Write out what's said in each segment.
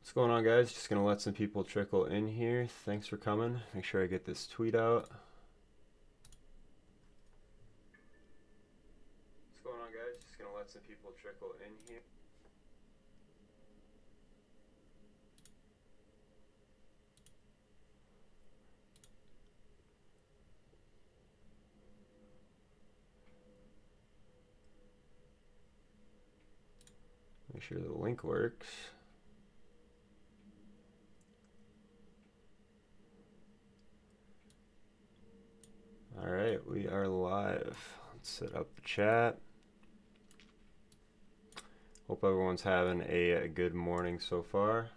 What's going on, guys? Just gonna let some people trickle in here. Thanks for coming. Make sure I get this tweet out. What's going on, guys? Just gonna let some people trickle in here. Make sure the link works. All right, we are live. Let's set up the chat. Hope everyone's having a good morning so far.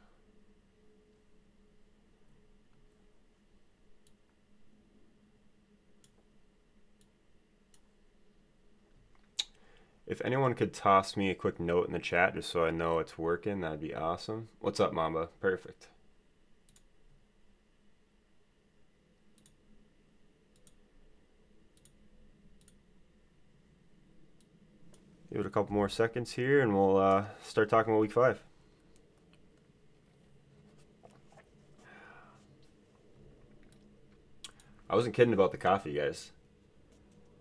If anyone could toss me a quick note in the chat just so I know it's working, that'd be awesome. What's up, Mamba? Perfect. Give it a couple more seconds here and we'll start talking about week 5. I wasn't kidding about the coffee, guys.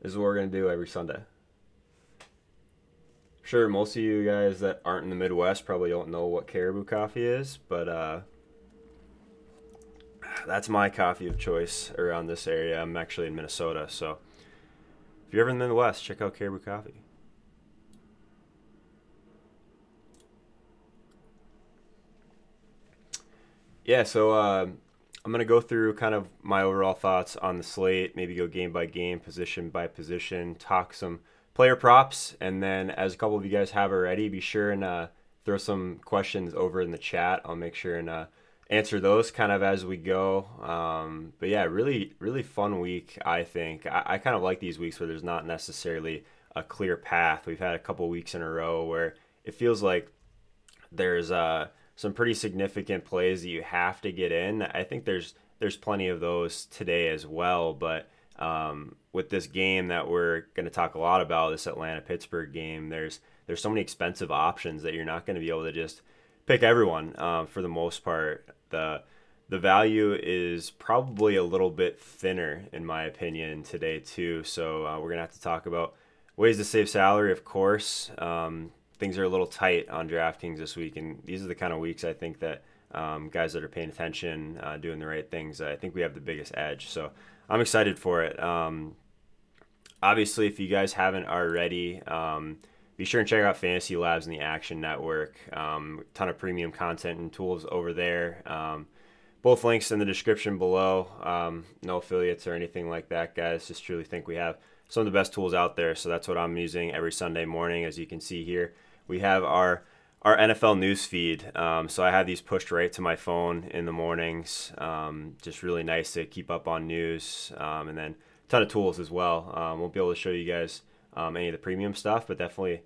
This is what we're going to do every Sunday. Sure, most of you guys that aren't in the Midwest probably don't know what caribou coffee is, but that's my coffee of choice around this area. I'm actually in Minnesota, so if you're ever in the Midwest, check out Caribou Coffee. Yeah, so I'm going to go through kind of my overall thoughts on the slate, maybe go game by game, position by position, talk some player props, and then as a couple of you guys have already, be sure and throw some questions over in the chat. I'll make sure and answer those kind of as we go. But yeah, really fun week, I think. I kind of like these weeks where there's not necessarily a clear path. We've had a couple weeks in a row where it feels like there's some pretty significant plays that you have to get in. I think there's plenty of those today as well, but with this game that we're going to talk a lot about, this Atlanta-Pittsburgh game, there's so many expensive options that you're not going to be able to just pick everyone for the most part. The value is probably a little bit thinner, in my opinion, today too. So we're going to have to talk about ways to save salary, of course. Things are a little tight on DraftKings this week, and these are the kind of weeks I think that guys that are paying attention, doing the right things, I think we have the biggest edge. So I'm excited for it. Obviously, if you guys haven't already, be sure and check out Fantasy Labs and the Action Network. Ton of premium content and tools over there. Both links in the description below. No affiliates or anything like that, guys. Just truly think we have some of the best tools out there. So that's what I'm using every Sunday morning, as you can see here. We have our NFL news feed. So I have these pushed right to my phone in the mornings. Just really nice to keep up on news. And then a ton of tools as well. Won't be able to show you guys any of the premium stuff, but definitely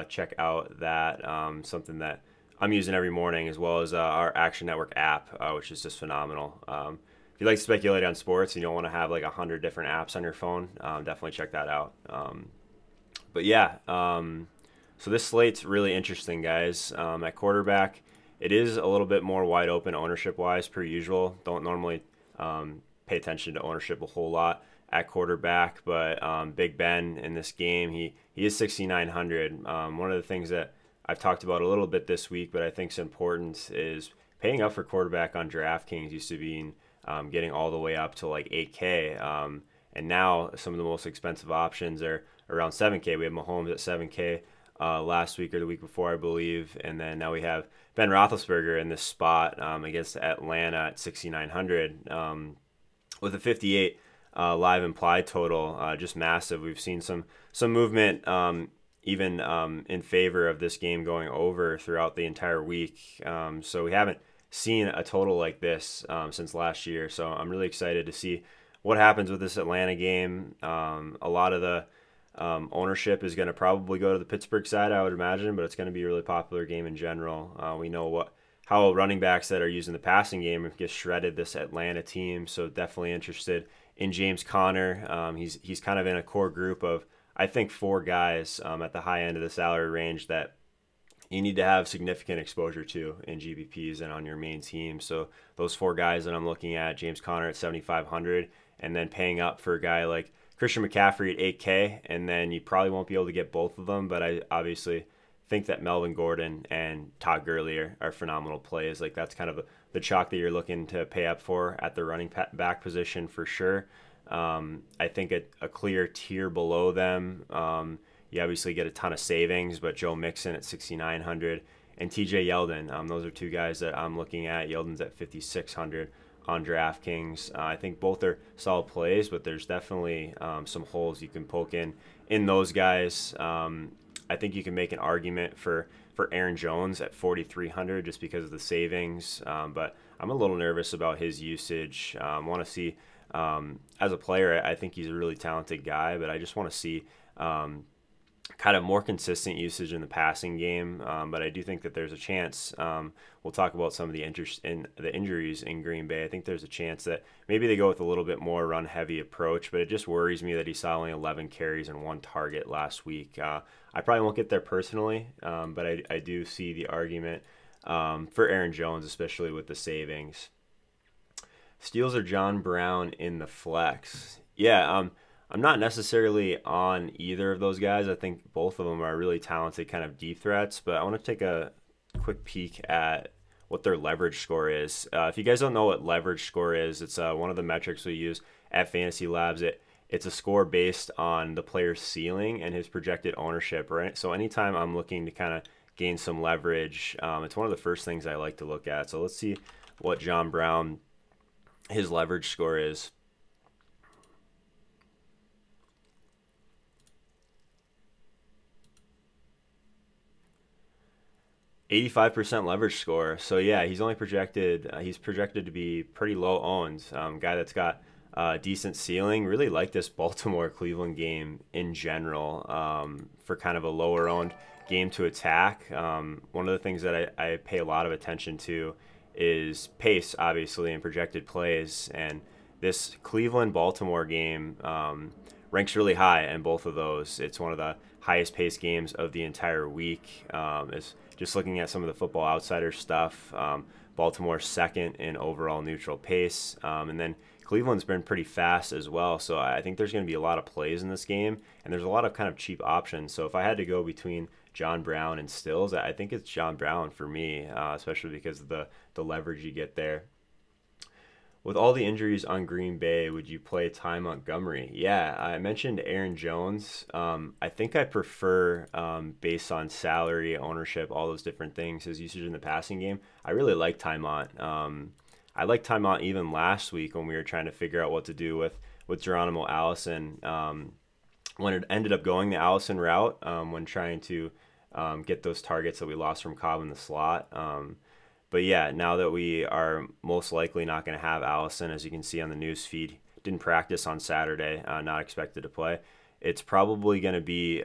check out that. Something that I'm using every morning, as well as our Action Network app, which is just phenomenal. If you like to speculate on sports and you don't want to have like 100 different apps on your phone, definitely check that out. But yeah, so this slate's really interesting, guys. At quarterback, it is a little bit more wide open ownership-wise per usual. Don't normally pay attention to ownership a whole lot at quarterback, but Big Ben in this game, he is 6,900. One of the things that I've talked about a little bit this week, but I think is important, is paying up for quarterback on DraftKings used to be getting all the way up to like 8K. And now some of the most expensive options are around 7K. We have Mahomes at 7K last week or the week before, I believe. And then now we have Ben Roethlisberger in this spot against Atlanta at 6,900 with a 58 live implied total, just massive. We've seen some movement even in favor of this game going over throughout the entire week. So we haven't seen a total like this since last year. So I'm really excited to see what happens with this Atlanta game. A lot of the ownership is going to probably go to the Pittsburgh side, I would imagine, but it's going to be a really popular game in general. We know how running backs that are using the passing game get shredded this Atlanta team. So definitely interested in James Conner. He's kind of in a core group of, I think, 4 guys at the high end of the salary range that you need to have significant exposure to in GPPs and on your main team. So those four guys that I'm looking at, James Conner at 7,500, and then paying up for a guy like Christian McCaffrey at 8K, and then you probably won't be able to get both of them, but I obviously think that Melvin Gordon and Todd Gurley are phenomenal plays. Like that's kind of the chalk that you're looking to pay up for at the running back position for sure. I think a clear tier below them, you obviously get a ton of savings, but Joe Mixon at 6,900 and TJ Yeldon. Those are two guys that I'm looking at. Yeldon's at 5,600 on DraftKings. I think both are solid plays, but there's definitely some holes you can poke in those guys. I think you can make an argument for Aaron Jones at 4,300 just because of the savings, but I'm a little nervous about his usage. Want to see, as a player, I think he's a really talented guy, but I just want to see kind of more consistent usage in the passing game, but I do think that there's a chance. We'll talk about some of the injuries in Green Bay. I think there's a chance that maybe they go with a little bit more run-heavy approach, but it just worries me that he saw only 11 carries and 1 target last week. I probably won't get there personally, but I do see the argument for Aaron Jones, especially with the savings. Steals or John Brown in the flex. Yeah, I'm not necessarily on either of those guys. I think both of them are really talented kind of deep threats, but I want to take a quick peek at what their leverage score is. If you guys don't know what leverage score is, it's one of the metrics we use at Fantasy Labs. It's a score based on the player's ceiling and his projected ownership, right? So anytime I'm looking to kind of gain some leverage, it's one of the first things I like to look at. So let's see what John Brown, his leverage score is. 85% leverage score. So yeah, he's only projected. He's projected to be pretty low owned. Guy that's got decent ceiling. Really like this Baltimore Cleveland game in general for kind of a lower owned game to attack. One of the things that I pay a lot of attention to is pace, obviously, and projected plays. And this Cleveland Baltimore game ranks really high in both of those. It's one of the highest paced games of the entire week. It's just looking at some of the Football Outsider stuff. Baltimore's second in overall neutral pace, and then Cleveland's been pretty fast as well. So I think there's going to be a lot of plays in this game, and there's a lot of kind of cheap options. So if I had to go between John Brown and Stills, I think it's John Brown for me, especially because of the leverage you get there. With all the injuries on Green Bay, would you play Ty Montgomery? Yeah, I mentioned Aaron Jones. I think I prefer, based on salary, ownership, all those different things, his usage in the passing game. I really like Ty Mont. I liked Ty Mont even last week when we were trying to figure out what to do with Geronimo Allison. When it ended up going the Allison route, when trying to get those targets that we lost from Cobb in the slot. But yeah, now that we are most likely not going to have Allison, as you can see on the news feed, didn't practice on Saturday, not expected to play. It's probably going to be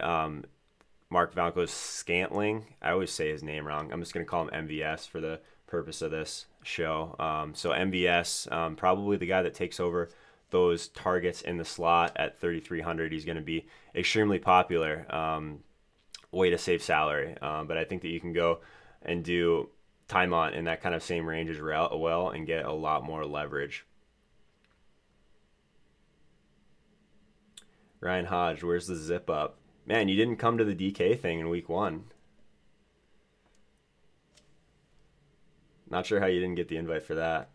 Mark Valco's Scantling. I always say his name wrong. I'm just going to call him MVS for the purpose of this show. So MVS, probably the guy that takes over those targets in the slot at 3,300. He's going to be extremely popular. Way to save salary. But I think that you can go and do Ty Mont in that kind of same range as well and get a lot more leverage. Ryan Hodge, where's the zip up? Man, you didn't come to the DK thing in week 1. Not sure how you didn't get the invite for that.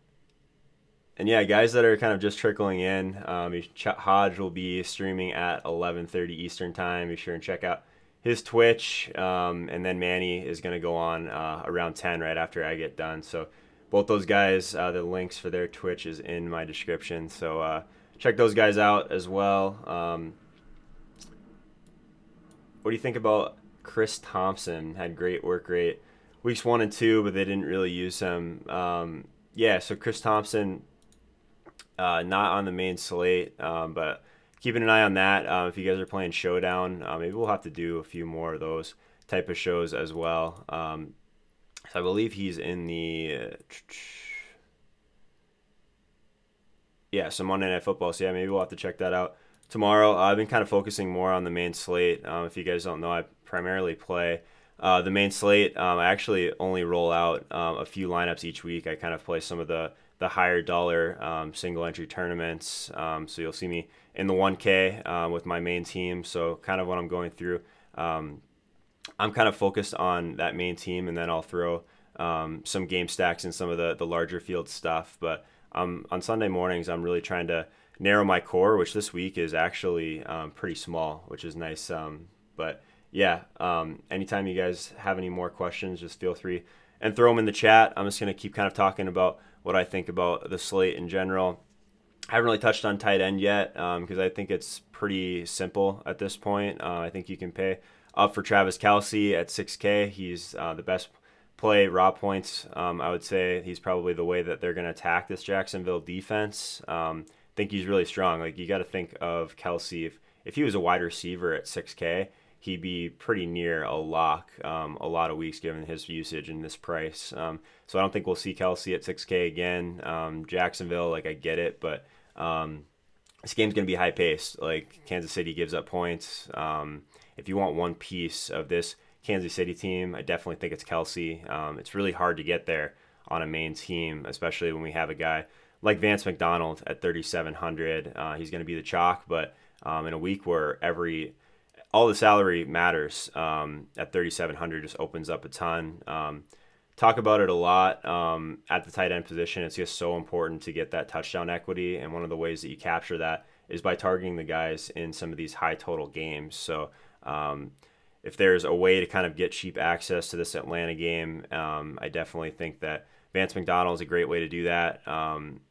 And yeah, guys that are kind of just trickling in, Hodge will be streaming at 11:30 Eastern time. Be sure and check out his Twitch, and then Manny is going to go on around 10 right after I get done. So both those guys, the links for their Twitch is in my description. So check those guys out as well. What do you think about Chris Thompson? Had great work rate weeks 1 and 2, but they didn't really use him. Yeah, so Chris Thompson, not on the main slate, but keeping an eye on that. If you guys are playing Showdown, maybe we'll have to do a few more of those type of shows as well. So I believe he's in the so Monday Night Football. So yeah, maybe we'll have to check that out tomorrow. I've been kind of focusing more on the main slate. If you guys don't know, I primarily play the main slate, I actually only roll out a few lineups each week. I kind of play some of the higher dollar single entry tournaments. So you'll see me in the 1K with my main team. So kind of what I'm going through. I'm kind of focused on that main team, and then I'll throw some game stacks and some of the larger field stuff. But on Sunday mornings, I'm really trying to narrow my core, which this week is actually pretty small, which is nice. But yeah, anytime you guys have any more questions, just feel free and throw them in the chat. I'm just going to keep kind of talking about what I think about the slate in general. I haven't really touched on tight end yet because I think it's pretty simple at this point. I think you can pay up for Travis Kelce at 6K. He's the best play raw points. I would say he's probably the way that they're going to attack this Jacksonville defense. I think he's really strong. Like, you got to think of Kelce. If he was a wide receiver at 6K, he'd be pretty near a lock a lot of weeks given his usage and this price. So I don't think we'll see Kelce at 6K again. Jacksonville, like, I get it, but this game's going to be high paced. Like, Kansas City gives up points. If you want one piece of this Kansas City team, I definitely think it's Kelce. It's really hard to get there on a main team, especially when we have a guy like Vance McDonald at 3,700. He's going to be the chalk, but in a week where all the salary matters, at 3,700 just opens up a ton. Talk about it a lot at the tight end position. It's just so important to get that touchdown equity, and one of the ways that you capture that is by targeting the guys in some of these high total games. So if there's a way to kind of get cheap access to this Atlanta game, I definitely think that Vance McDonald is a great way to do that.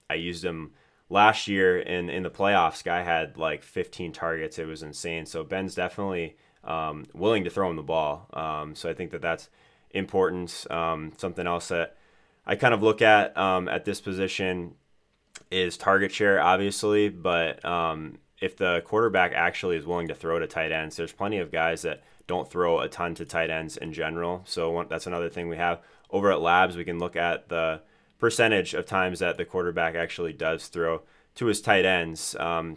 I used him last year in the playoffs. Guy had like 15 targets. It was insane. So Ben's definitely willing to throw him the ball. So I think that that's important. Something else that I kind of look at this position is target share, obviously, but if the quarterback actually is willing to throw to tight ends, there's plenty of guys that don't throw a ton to tight ends in general. So that's another thing we have over at Labs. We can look at the percentage of times that the quarterback actually does throw to his tight ends.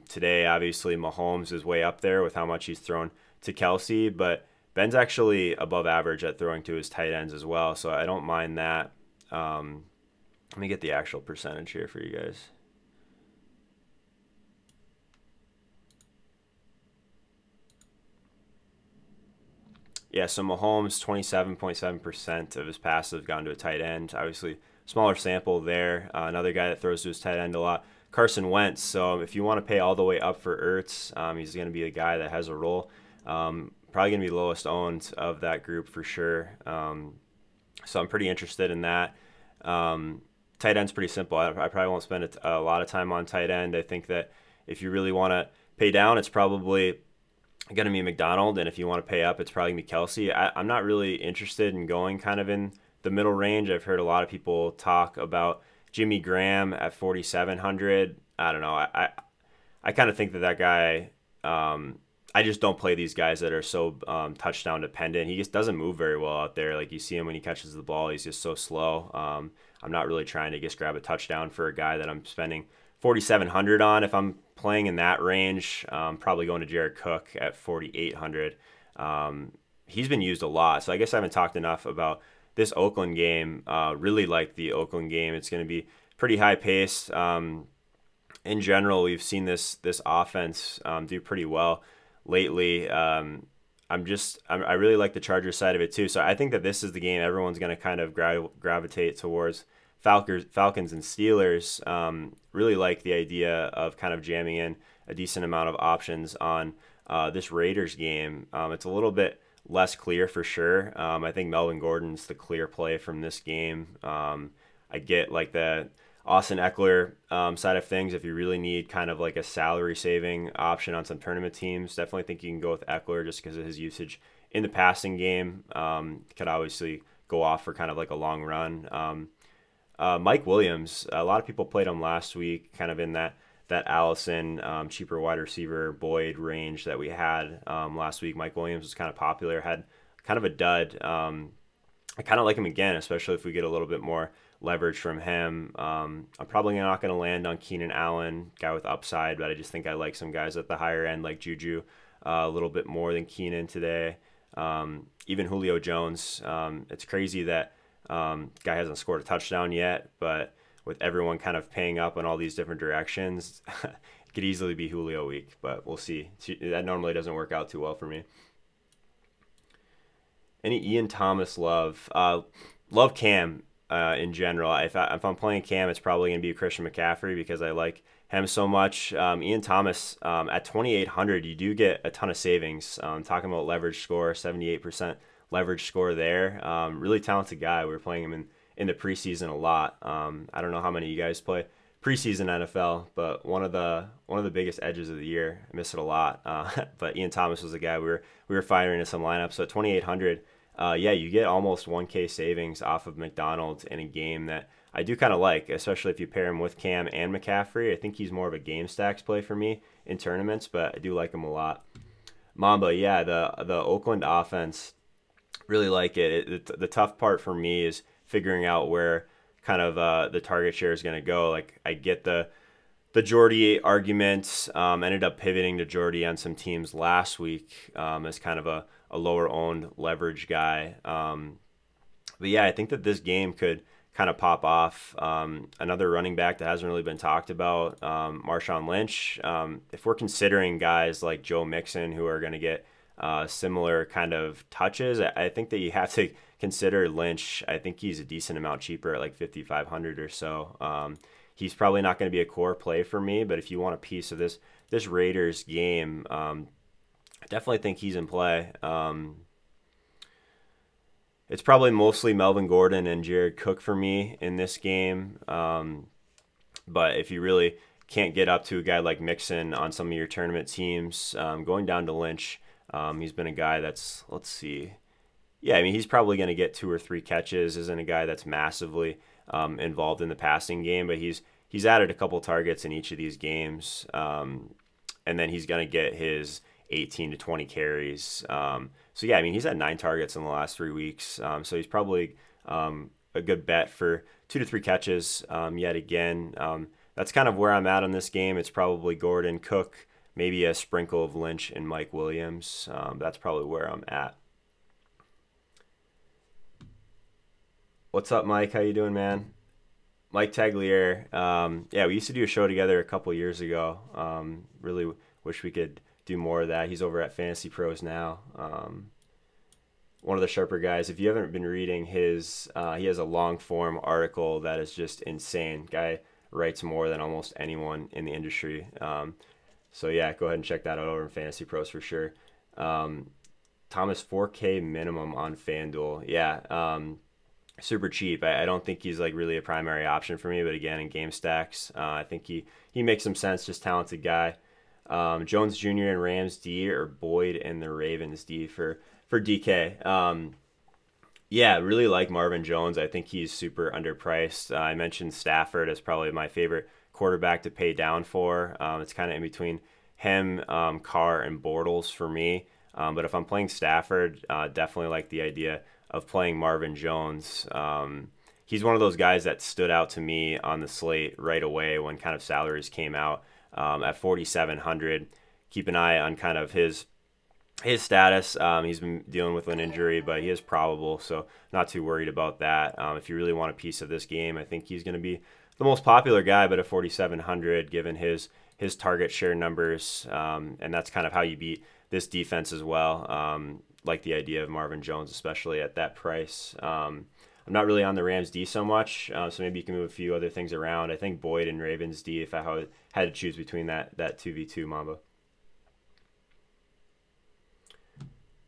Today, obviously, Mahomes is way up there with how much he's thrown to Kelce, but Ben's actually above average at throwing to his tight ends as well, so I don't mind that. Let me get the actual percentage here for you guys. Yeah, so Mahomes, 27.7% of his passes have gone to a tight end. Obviously, smaller sample there. Another guy that throws to his tight end a lot, Carson Wentz. So if you want to pay all the way up for Ertz, he's going to be a guy that has a role. Probably going to be lowest owned of that group for sure. So I'm pretty interested in that. Tight end's pretty simple. I probably won't spend a lot of time on tight end. I think that if you really want to pay down, it's probably going to be McDonald, and if you want to pay up, it's probably going to be Kelce. I'm not really interested in going kind of in the middle range. I've heard a lot of people talk about Jimmy Graham at 4,700. I don't know. I kind of think that guy, I just don't play these guys that are so touchdown dependent. He just doesn't move very well out there. Like, you see him when he catches the ball, he's just so slow. I'm not really trying to just grab a touchdown for a guy that I'm spending 4,700 on. If I'm playing in that range, probably going to Jared Cook at 4,800. He's been used a lot, so I guess I haven't talked enough about this Oakland game. Really like the Oakland game. It's going to be pretty high paced. In general, we've seen this offense do pretty well lately. I really like the Chargers side of it too. So I think that this is the game everyone's going to kind of gravitate towards. Falcons and Steelers. Really like the idea of kind of jamming in a decent amount of options on this Raiders game. It's a little bit less clear for sure. I think Melvin Gordon's the clear play from this game. I get like the Austin Eckler side of things. If you really need kind of like a salary saving option on some tournament teams, definitely think you can go with Eckler just because of his usage in the passing game. Could obviously go off for kind of like a long run. Mike Williams, a lot of people played him last week, kind of in that Allison cheaper wide receiver Boyd range that we had last week. Mike Williams was kind of popular, had kind of a dud. I kind of like him again, especially if we get a little bit more leverage from him. I'm probably not going to land on Keenan Allen, guy with upside, but I just think I like some guys at the higher end like Juju a little bit more than Keenan today. Even Julio Jones. It's crazy that guy hasn't scored a touchdown yet, but with everyone kind of paying up in all these different directions, it could easily be Julio week, but we'll see. That normally doesn't work out too well for me. Any Ian Thomas love? Love Cam in general. If I'm playing Cam, it's probably going to be Christian McCaffrey because I like him so much. Ian Thomas at 2,800, you do get a ton of savings. Talking about leverage score, 78% leverage score there. Really talented guy. We were playing him in the preseason a lot. I don't know how many of you guys play preseason NFL, but one of the biggest edges of the year. I miss it a lot. But Ian Thomas was the guy we were firing in some lineups. So at 2,800, yeah, you get almost 1K savings off of McDonald's in a game that I do kind of like, especially if you pair him with Cam and McCaffrey. I think he's more of a game stacks play for me in tournaments, but I do like him a lot. Mamba, yeah, the Oakland offense, really like it. The tough part for me is figuring out where kind of the target share is going to go. Like I get the Jordy argument, ended up pivoting to Jordy on some teams last week as kind of a lower owned leverage guy. But yeah, I think that this game could kind of pop off. Another running back that hasn't really been talked about, Marshawn Lynch. If we're considering guys like Joe Mixon who are going to get similar kind of touches, I think that you have to consider Lynch. I think he's a decent amount cheaper at like 5,500 or so. He's probably not going to be a core play for me, but if you want a piece of this Raiders game, I definitely think he's in play. It's probably mostly Melvin Gordon and Jared Cook for me in this game. But if you really can't get up to a guy like Mixon on some of your tournament teams, going down to Lynch, he's been a guy that's, let's see. Yeah, I mean, he's probably going to get 2 or 3 catches. Isn't a guy that's massively involved in the passing game, but he's added a couple targets in each of these games. And then he's going to get his 18 to 20 carries. So yeah, I mean, he's had 9 targets in the last 3 weeks. So he's probably a good bet for 2 to 3 catches yet again. That's kind of where I'm at on this game. It's probably Gordon, Cook, maybe a sprinkle of Lynch and Mike Williams. That's probably where I'm at. What's up, Mike? How you doing, man? Mike Tagliere. Yeah, we used to do a show together a couple years ago. Really wish we could do more of that. He's over at Fantasy Pros now. One of the sharper guys. If you haven't been reading his, he has a long form article that is just insane. Guy writes more than almost anyone in the industry. So yeah, go ahead and check that out over in Fantasy Pros for sure. Thomas, 4K minimum on FanDuel. Yeah, super cheap. I don't think he's like really a primary option for me, but again, in game stacks, I think he makes some sense. Just talented guy. Jones Jr. and Rams D, or Boyd and the Ravens D for DK. Yeah, really like Marvin Jones. I think he's super underpriced. I mentioned Stafford as probably my favorite quarterback to pay down for. It's kind of in between him, Carr, and Bortles for me. But if I'm playing Stafford, definitely like the idea of playing Marvin Jones. He's one of those guys that stood out to me on the slate right away when kind of salaries came out at 4,700. Keep an eye on kind of his status. He's been dealing with an injury, but he is probable, so not too worried about that. If you really want a piece of this game, I think he's going to be the most popular guy, but at 4,700, given his target share numbers, and that's kind of how you beat this defense as well. Like the idea of Marvin Jones, especially at that price. I'm not really on the Rams D so much, so maybe you can move a few other things around. I think Boyd and Ravens D, if I had to choose between that 2v2 Mamba.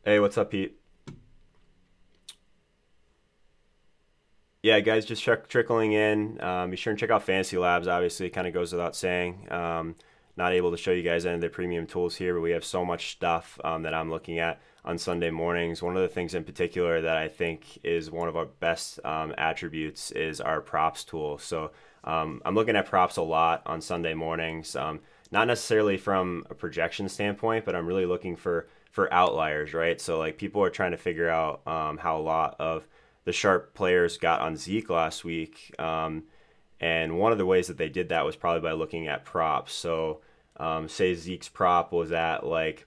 Hey, what's up, Pete? Yeah, guys, just trickling in. Be sure and check out Fantasy Labs. Obviously, it kind of goes without saying. Not able to show you guys any of the premium tools here, but we have so much stuff that I'm looking at on Sunday mornings. One of the things in particular that I think is one of our best attributes is our props tool. So I'm looking at props a lot on Sunday mornings, not necessarily from a projection standpoint, but I'm really looking for outliers, right? So like people are trying to figure out how a lot of the sharp players got on Zeke last week. And one of the ways that they did that was probably by looking at props. So say Zeke's prop was at like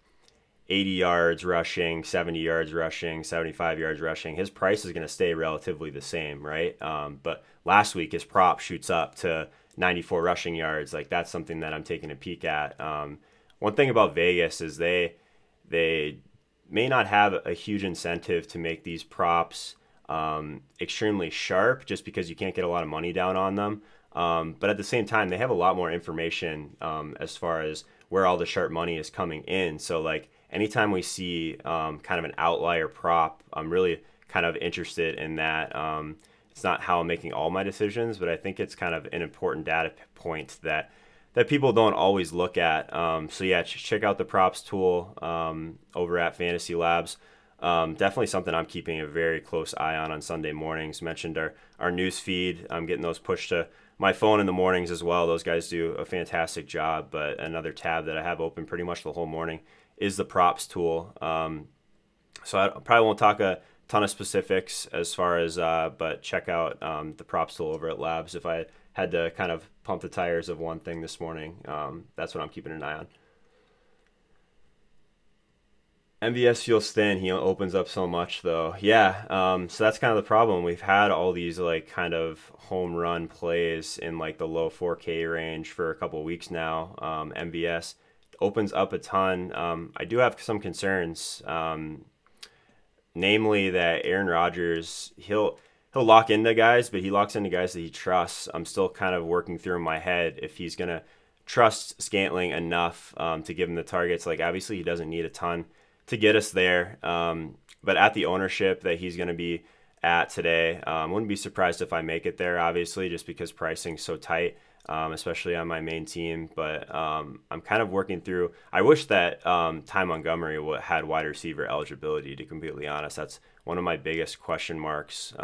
80 yards rushing, 70 yards rushing, 75 yards rushing, his price is going to stay relatively the same, right? But last week his prop shoots up to 94 rushing yards. Like that's something that I'm taking a peek at. One thing about Vegas is they may not have a huge incentive to make these props extremely sharp just because you can't get a lot of money down on them. But at the same time, they have a lot more information as far as where all the sharp money is coming in. So like anytime we see kind of an outlier prop, I'm really kind of interested in that. It's not how I'm making all my decisions, but I think it's kind of an important data point that people don't always look at. So yeah, check out the props tool over at Fantasy Labs. Definitely something I'm keeping a very close eye on Sunday mornings. Mentioned our news feed. I'm getting those pushed to my phone in the mornings as well. Those guys do a fantastic job. But another tab that I have open pretty much the whole morning is the props tool. So I probably won't talk a ton of specifics as far as, but check out the props tool over at Labs. If I had to kind of pump the tires of one thing this morning, that's what I'm keeping an eye on. MVS feels thin. He opens up so much, though. Yeah, so that's kind of the problem. We've had all these like kind of home run plays in like the low 4K range for a couple of weeks now. MVS opens up a ton. I do have some concerns, namely that Aaron Rodgers, he'll lock into guys, but he locks into guys that he trusts. I'm still kind of working through in my head if he's gonna trust Scantling enough to give him the targets. Like obviously he doesn't need a ton to get us there. But at the ownership that he's going to be at today, wouldn't be surprised if I make it there, obviously, just because pricing's so tight, especially on my main team. But I'm kind of working through. I wish that Ty Montgomery had wide receiver eligibility, to be completely honest. That's one of my biggest question marks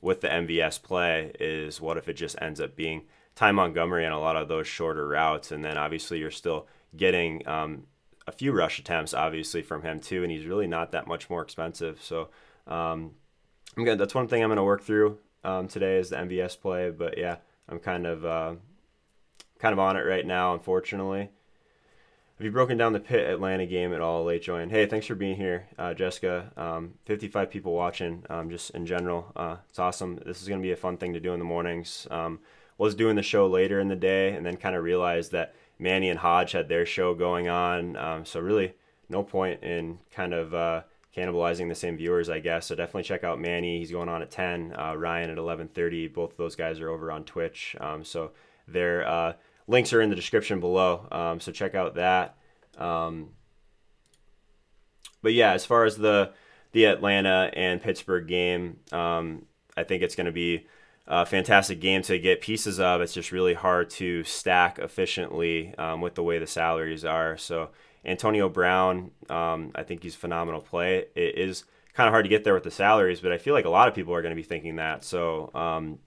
with the MVS play is what if it just ends up being Ty Montgomery on a lot of those shorter routes. And then obviously you're still getting a few rush attempts, obviously, from him too, and he's really not that much more expensive. So that's one thing I'm going to work through today is the MVS play. But yeah, I'm kind of on it right now, unfortunately. Have you broken down the Pitt Atlanta game at all, late join? Hey, thanks for being here, Jessica. 55 people watching, just in general. It's awesome. This is going to be a fun thing to do in the mornings. Was doing the show later in the day and then kind of realized that Manny and Hodge had their show going on, so really no point in kind of cannibalizing the same viewers, I guess. So definitely check out Manny. He's going on at 10, Ryan at 11:30. Both of those guys are over on Twitch, so their links are in the description below, so check out that. But yeah, as far as the Atlanta and Pittsburgh game, I think it's going to be a fantastic game to get pieces of. It's just really hard to stack efficiently with the way the salaries are. So Antonio Brown, I think he's a phenomenal play. It is kind of hard to get there with the salaries, but I feel like a lot of people are going to be thinking that. So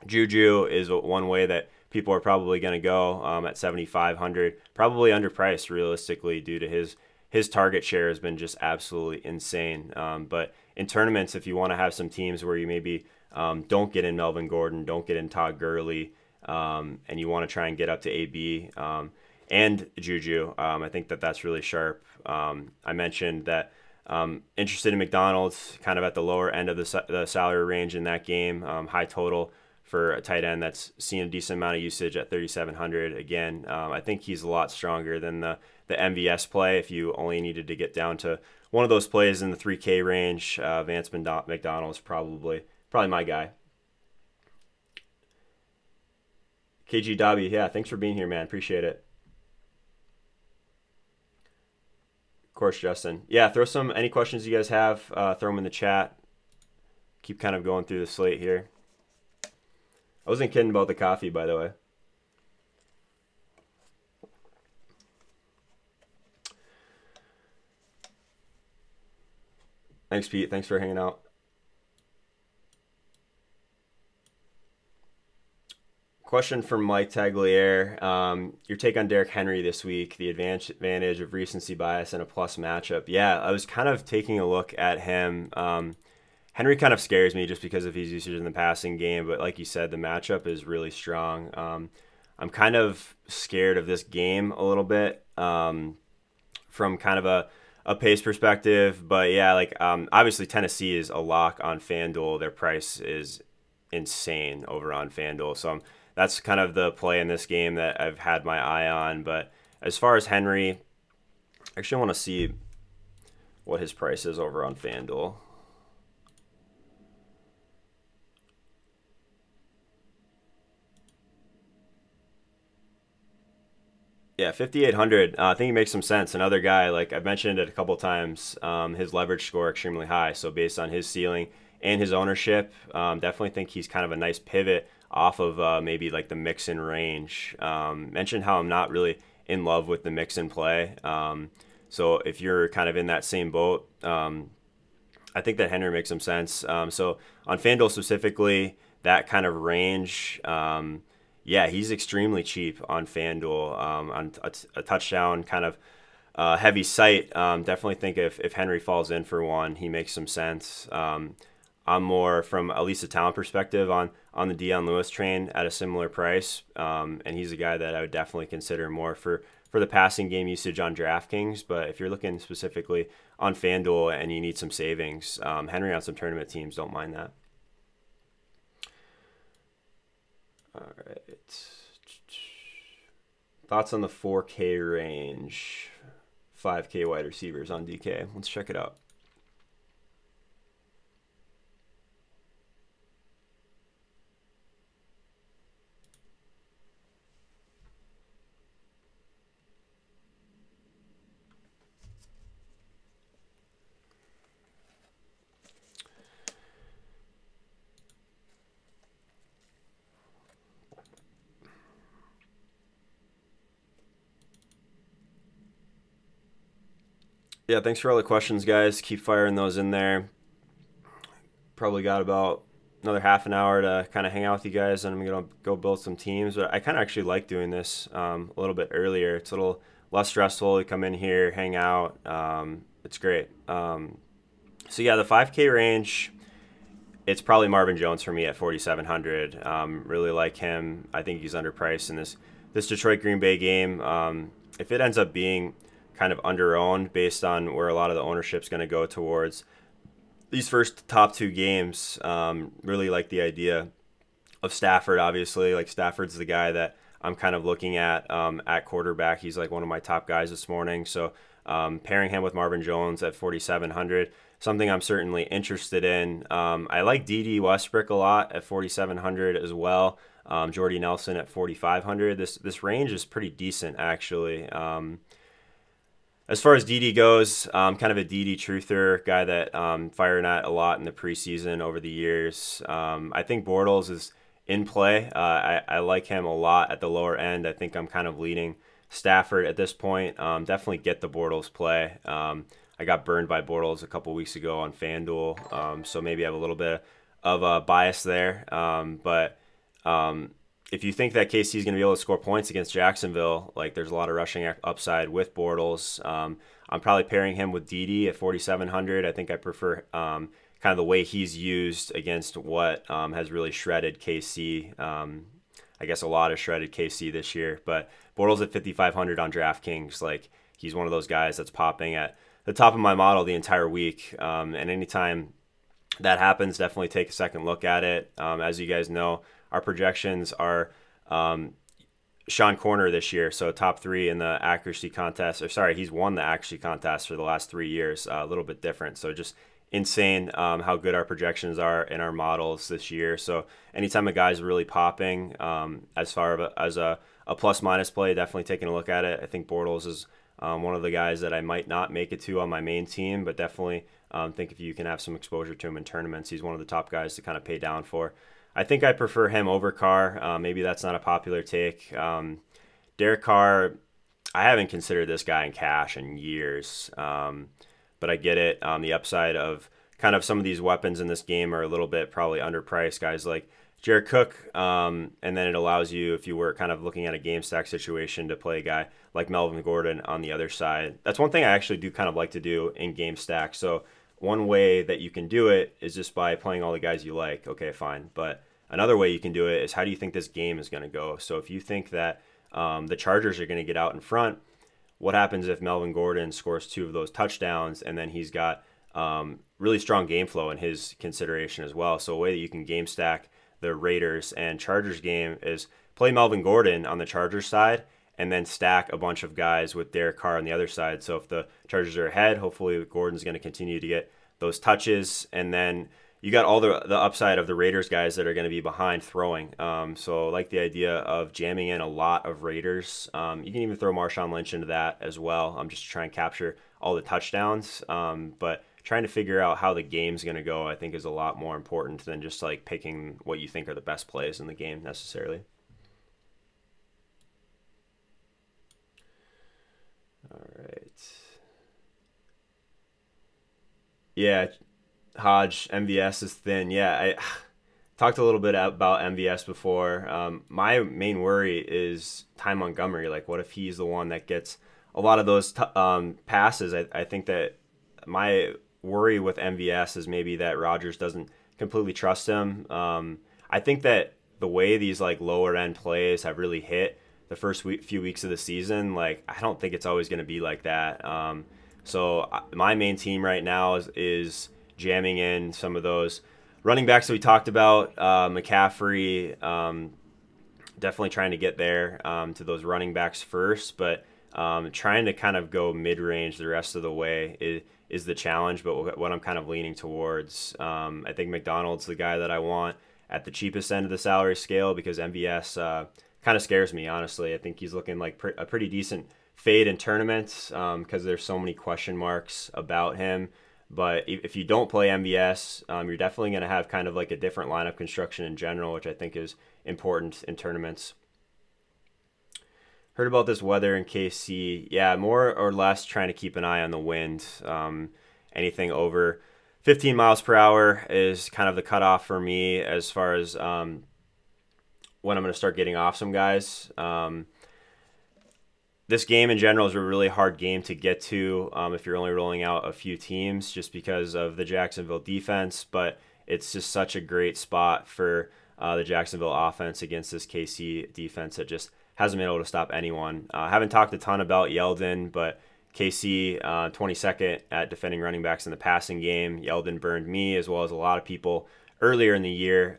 Juju is one way that people are probably going to go at 7,500, probably underpriced realistically due to his target share has been just absolutely insane. But in tournaments, if you want to have some teams where you maybe don't get in Melvin Gordon, don't get in Todd Gurley, and you want to try and get up to AB and Juju, I think that's really sharp. I mentioned that interested in McDonald's, kind of at the lower end of the salary range in that game, high total for a tight end that's seen a decent amount of usage at 3,700. Again, I think he's a lot stronger than the MVS play. If you only needed to get down to one of those plays in the 3K range, Vance McDonald's probably my guy. KG Dobby, yeah, thanks for being here, man. Appreciate it. Of course, Justin. Yeah, throw any questions you guys have, throw them in the chat. Keep kind of going through the slate here. I wasn't kidding about the coffee, by the way. Thanks, Pete. Thanks for hanging out. Question from Mike Tagliere. Your take on Derrick Henry this week, the advantage of recency bias and a plus matchup. Yeah, I was kind of taking a look at him. Henry kind of scares me just because of his usage in the passing game, but like you said, the matchup is really strong. I'm kind of scared of this game a little bit from kind of a pace perspective. But yeah, like obviously Tennessee is a lock on FanDuel. Their price is insane over on FanDuel. So that's kind of the play in this game that I've had my eye on. But as far as Henry, I actually want to see what his price is over on FanDuel. Yeah, 5,800. I think he makes some sense. Another guy, like I've mentioned it a couple times, his leverage score extremely high. So based on his ceiling and his ownership, definitely think he's kind of a nice pivot off of maybe like the Mixon range. Mentioned how I'm not really in love with the Mixon play. So if you're kind of in that same boat, I think that Henry makes some sense. So on FanDuel specifically, that kind of range. Yeah, he's extremely cheap on FanDuel, on a touchdown kind of heavy site. Definitely think if Henry falls in for one, he makes some sense. I'm more from at least a talent perspective on the Dion Lewis train at a similar price, and he's a guy that I would definitely consider more for the passing game usage on DraftKings. But if you're looking specifically on FanDuel and you need some savings, Henry on some tournament teams, don't mind that. All right. Thoughts on the 4K range, 5K wide receivers on DK. Let's check it out. Yeah, thanks for all the questions, guys. Keep firing those in there. Probably got about another half an hour to kind of hang out with you guys, and I'm going to go build some teams. But I kind of actually like doing this a little bit earlier. It's a little less stressful. You come in here, hang out. It's great. So yeah, the 5K range, it's probably Marvin Jones for me at 4,700. Really like him. I think he's underpriced in this Detroit Green Bay game. If it ends up being kind of under-owned based on where a lot of the ownership's going to go towards these first top two games, really like the idea of Stafford, obviously. Like Stafford's the guy that I'm kind of looking at quarterback. He's like one of my top guys this morning. So pairing him with Marvin Jones at 4,700, something I'm certainly interested in. I like D.D. Westbrook a lot at 4,700 as well. Jordy Nelson at 4,500. This range is pretty decent, actually. As far as DD goes, kind of a DD truther, guy that firing at a lot in the preseason over the years. I think Bortles is in play. I like him a lot at the lower end. I think I'm kind of leading Stafford at this point. Definitely get the Bortles play. I got burned by Bortles a couple weeks ago on FanDuel, so maybe I have a little bit of a bias there. But if you think that KC is going to be able to score points against Jacksonville, like there's a lot of rushing upside with Bortles. I'm probably pairing him with Dede at 4,700. I think I prefer kind of the way he's used against what has really shredded KC. I guess a lot has shredded KC this year, but Bortles at 5,500 on DraftKings, like he's one of those guys that's popping at the top of my model the entire week. And anytime that happens, definitely take a second look at it. As you guys know, our projections are Sean Corner this year, so top three in the accuracy contest. Or sorry, he's won the accuracy contest for the last 3 years. A little bit different. So just insane how good our projections are in our models this year. So anytime a guy's really popping, as far as a plus minus play, definitely taking a look at it. I think Bortles is one of the guys that I might not make it to on my main team, but definitely think if you can have some exposure to him in tournaments, he's one of the top guys to kind of pay down for. I think I prefer him over Carr. Maybe that's not a popular take. Derek Carr, I haven't considered this guy in cash in years, but I get it. The upside of kind of some of these weapons in this game are a little bit probably underpriced. Guys like Jared Cook, and then it allows you, if you were kind of looking at a game stack situation, to play a guy like Melvin Gordon on the other side. That's one thing I actually do kind of like to do in game stack. So one way that you can do it is just by playing all the guys you like. Okay, fine. But another way you can do it is how do you think this game is going to go? So if you think that the Chargers are going to get out in front, what happens if Melvin Gordon scores 2 of those touchdowns, and then he's got really strong game flow in his consideration as well. So a way that you can game stack the Raiders and Chargers game is play Melvin Gordon on the Chargers side and then stack a bunch of guys with Derek Carr on the other side. So if the Chargers are ahead, hopefully Gordon's going to continue to get those touches, and then you got all the upside of the Raiders guys that are going to be behind throwing. So I like the idea of jamming in a lot of Raiders. You can even throw Marshawn Lynch into that as well. I'm just trying to capture all the touchdowns. But trying to figure out how the game's going to go, I think, is a lot more important than just like picking what you think are the best plays in the game necessarily. All right. Yeah, Hodge, MVS is thin. Yeah, I talked a little bit about MVS before. My main worry is Ty Montgomery. Like, what if he's the one that gets a lot of those passes? I think that my worry with MVS is maybe that Rodgers doesn't completely trust him. I think that the way these like lower end plays have really hit the first few weeks of the season, like I don't think it's always going to be like that. So my main team right now is jamming in some of those running backs that we talked about. McCaffrey, definitely trying to get there to those running backs first, but trying to kind of go mid-range the rest of the way is the challenge, but what I'm kind of leaning towards. I think McDonald's the guy that I want at the cheapest end of the salary scale because MVS kind of scares me, honestly. I think he's looking like a pretty decent fade in tournaments because there's so many question marks about him. But if you don't play MVS, you're definitely going to have kind of like a different lineup construction in general, which I think is important in tournaments. Heard about this weather in KC. Yeah, more or less trying to keep an eye on the wind. Anything over 15 miles per hour is kind of the cutoff for me as far as when I'm going to start getting off some guys. This game in general is a really hard game to get to if you're only rolling out a few teams just because of the Jacksonville defense, but it's just such a great spot for the Jacksonville offense against this KC defense that just hasn't been able to stop anyone. I haven't talked a ton about Yeldon, but KC 22nd at defending running backs in the passing game. Yeldon burned me as well as a lot of people earlier in the year.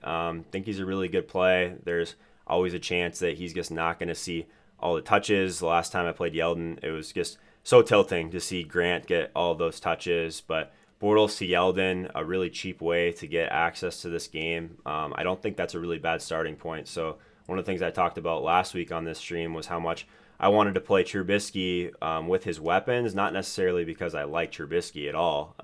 Think he's a really good play. There's always a chance that he's just not going to see all the touches. The last time I played Yeldon, it was just so tilting to see Grant get all of those touches. But Bortles to Yeldon, a really cheap way to get access to this game. I don't think that's a really bad starting point. So one of the things I talked about last week on this stream was how much I wanted to play Trubisky with his weapons, not necessarily because I like Trubisky at all.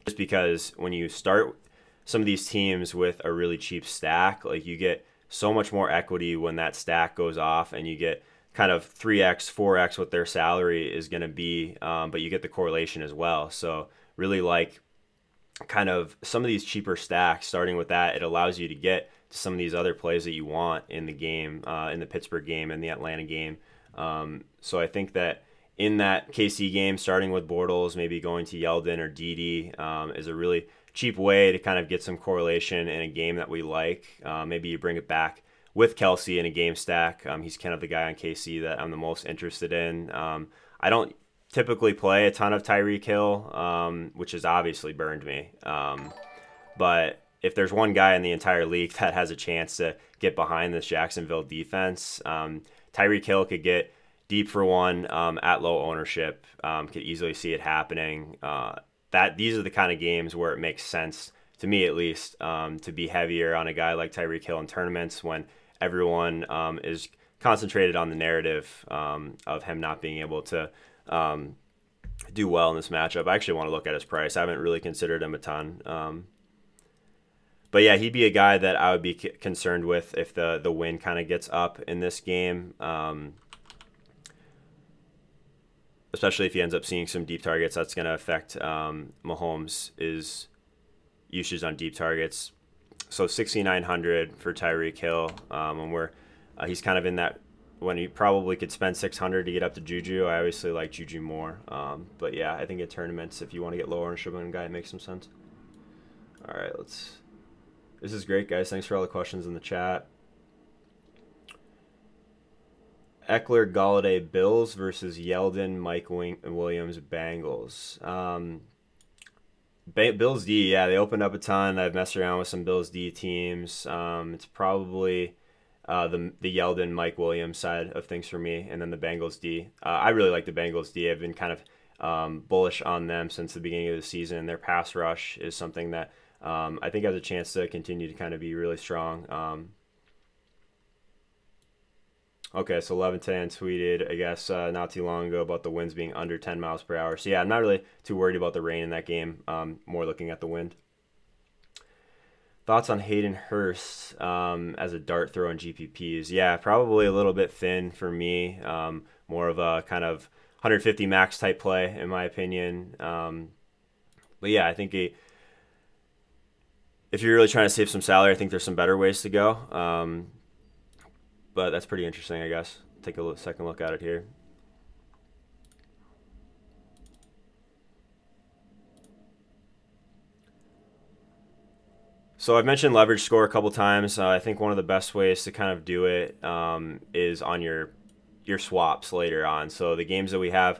Just because when you start some of these teams with a really cheap stack, like you get so much more equity when that stack goes off and you get kind of 3x, 4x what their salary is going to be, but you get the correlation as well. So really like kind of some of these cheaper stacks, starting with that, it allows you to get to some of these other plays that you want in the game, in the Pittsburgh game and the Atlanta game. So I think that in that KC game, starting with Bortles, maybe going to Yeldon or Dede is a really cheap way to kind of get some correlation in a game that we like. Maybe you bring it back with Kelsey in a game stack. He's kind of the guy on KC that I'm the most interested in. I don't typically play a ton of Tyreek Hill, which has obviously burned me. But if there's one guy in the entire league that has a chance to get behind this Jacksonville defense, Tyreek Hill could get deep for one at low ownership. Could easily see it happening. These are the kind of games where it makes sense, to me at least, to be heavier on a guy like Tyreek Hill in tournaments when everyone is concentrated on the narrative of him not being able to do well in this matchup. I actually want to look at his price. I haven't really considered him a ton. But yeah, he'd be a guy that I would be concerned with if the win kind of gets up in this game. Especially if he ends up seeing some deep targets, that's going to affect Mahomes' usage on deep targets. So 6,900 for Tyreek Hill, and he's kind of in that when he probably could spend 600 to get up to Juju. I obviously like Juju more, but yeah, I think at tournaments, if you want to get lower ownership on a guy, it makes some sense. All right, This is great, guys. Thanks for all the questions in the chat. Eckler, Galladay, Bills versus Yeldon, Mike Williams, Bengals. Bills D, yeah, they opened up a ton. I've messed around with some Bills D teams. It's probably the Yeldon, Mike Williams side of things for me, and then the Bengals D. I really like the Bengals D. I've been kind of bullish on them since the beginning of the season. Their pass rush is something that I think has a chance to continue to kind of be really strong. Okay, so 1110 tweeted, I guess, not too long ago about the winds being under 10 miles per hour. So, yeah, I'm not really too worried about the rain in that game, more looking at the wind. Thoughts on Hayden Hurst as a dart throw in GPPs? Yeah, probably a little bit thin for me. More of a kind of 150 max type play, in my opinion. But, yeah, I think if you're really trying to save some salary, I think there's some better ways to go. But that's pretty interesting, I guess. Take a second look at it here. So I've mentioned leverage score a couple times. I think one of the best ways to kind of do it is on your swaps later on. So the games that we have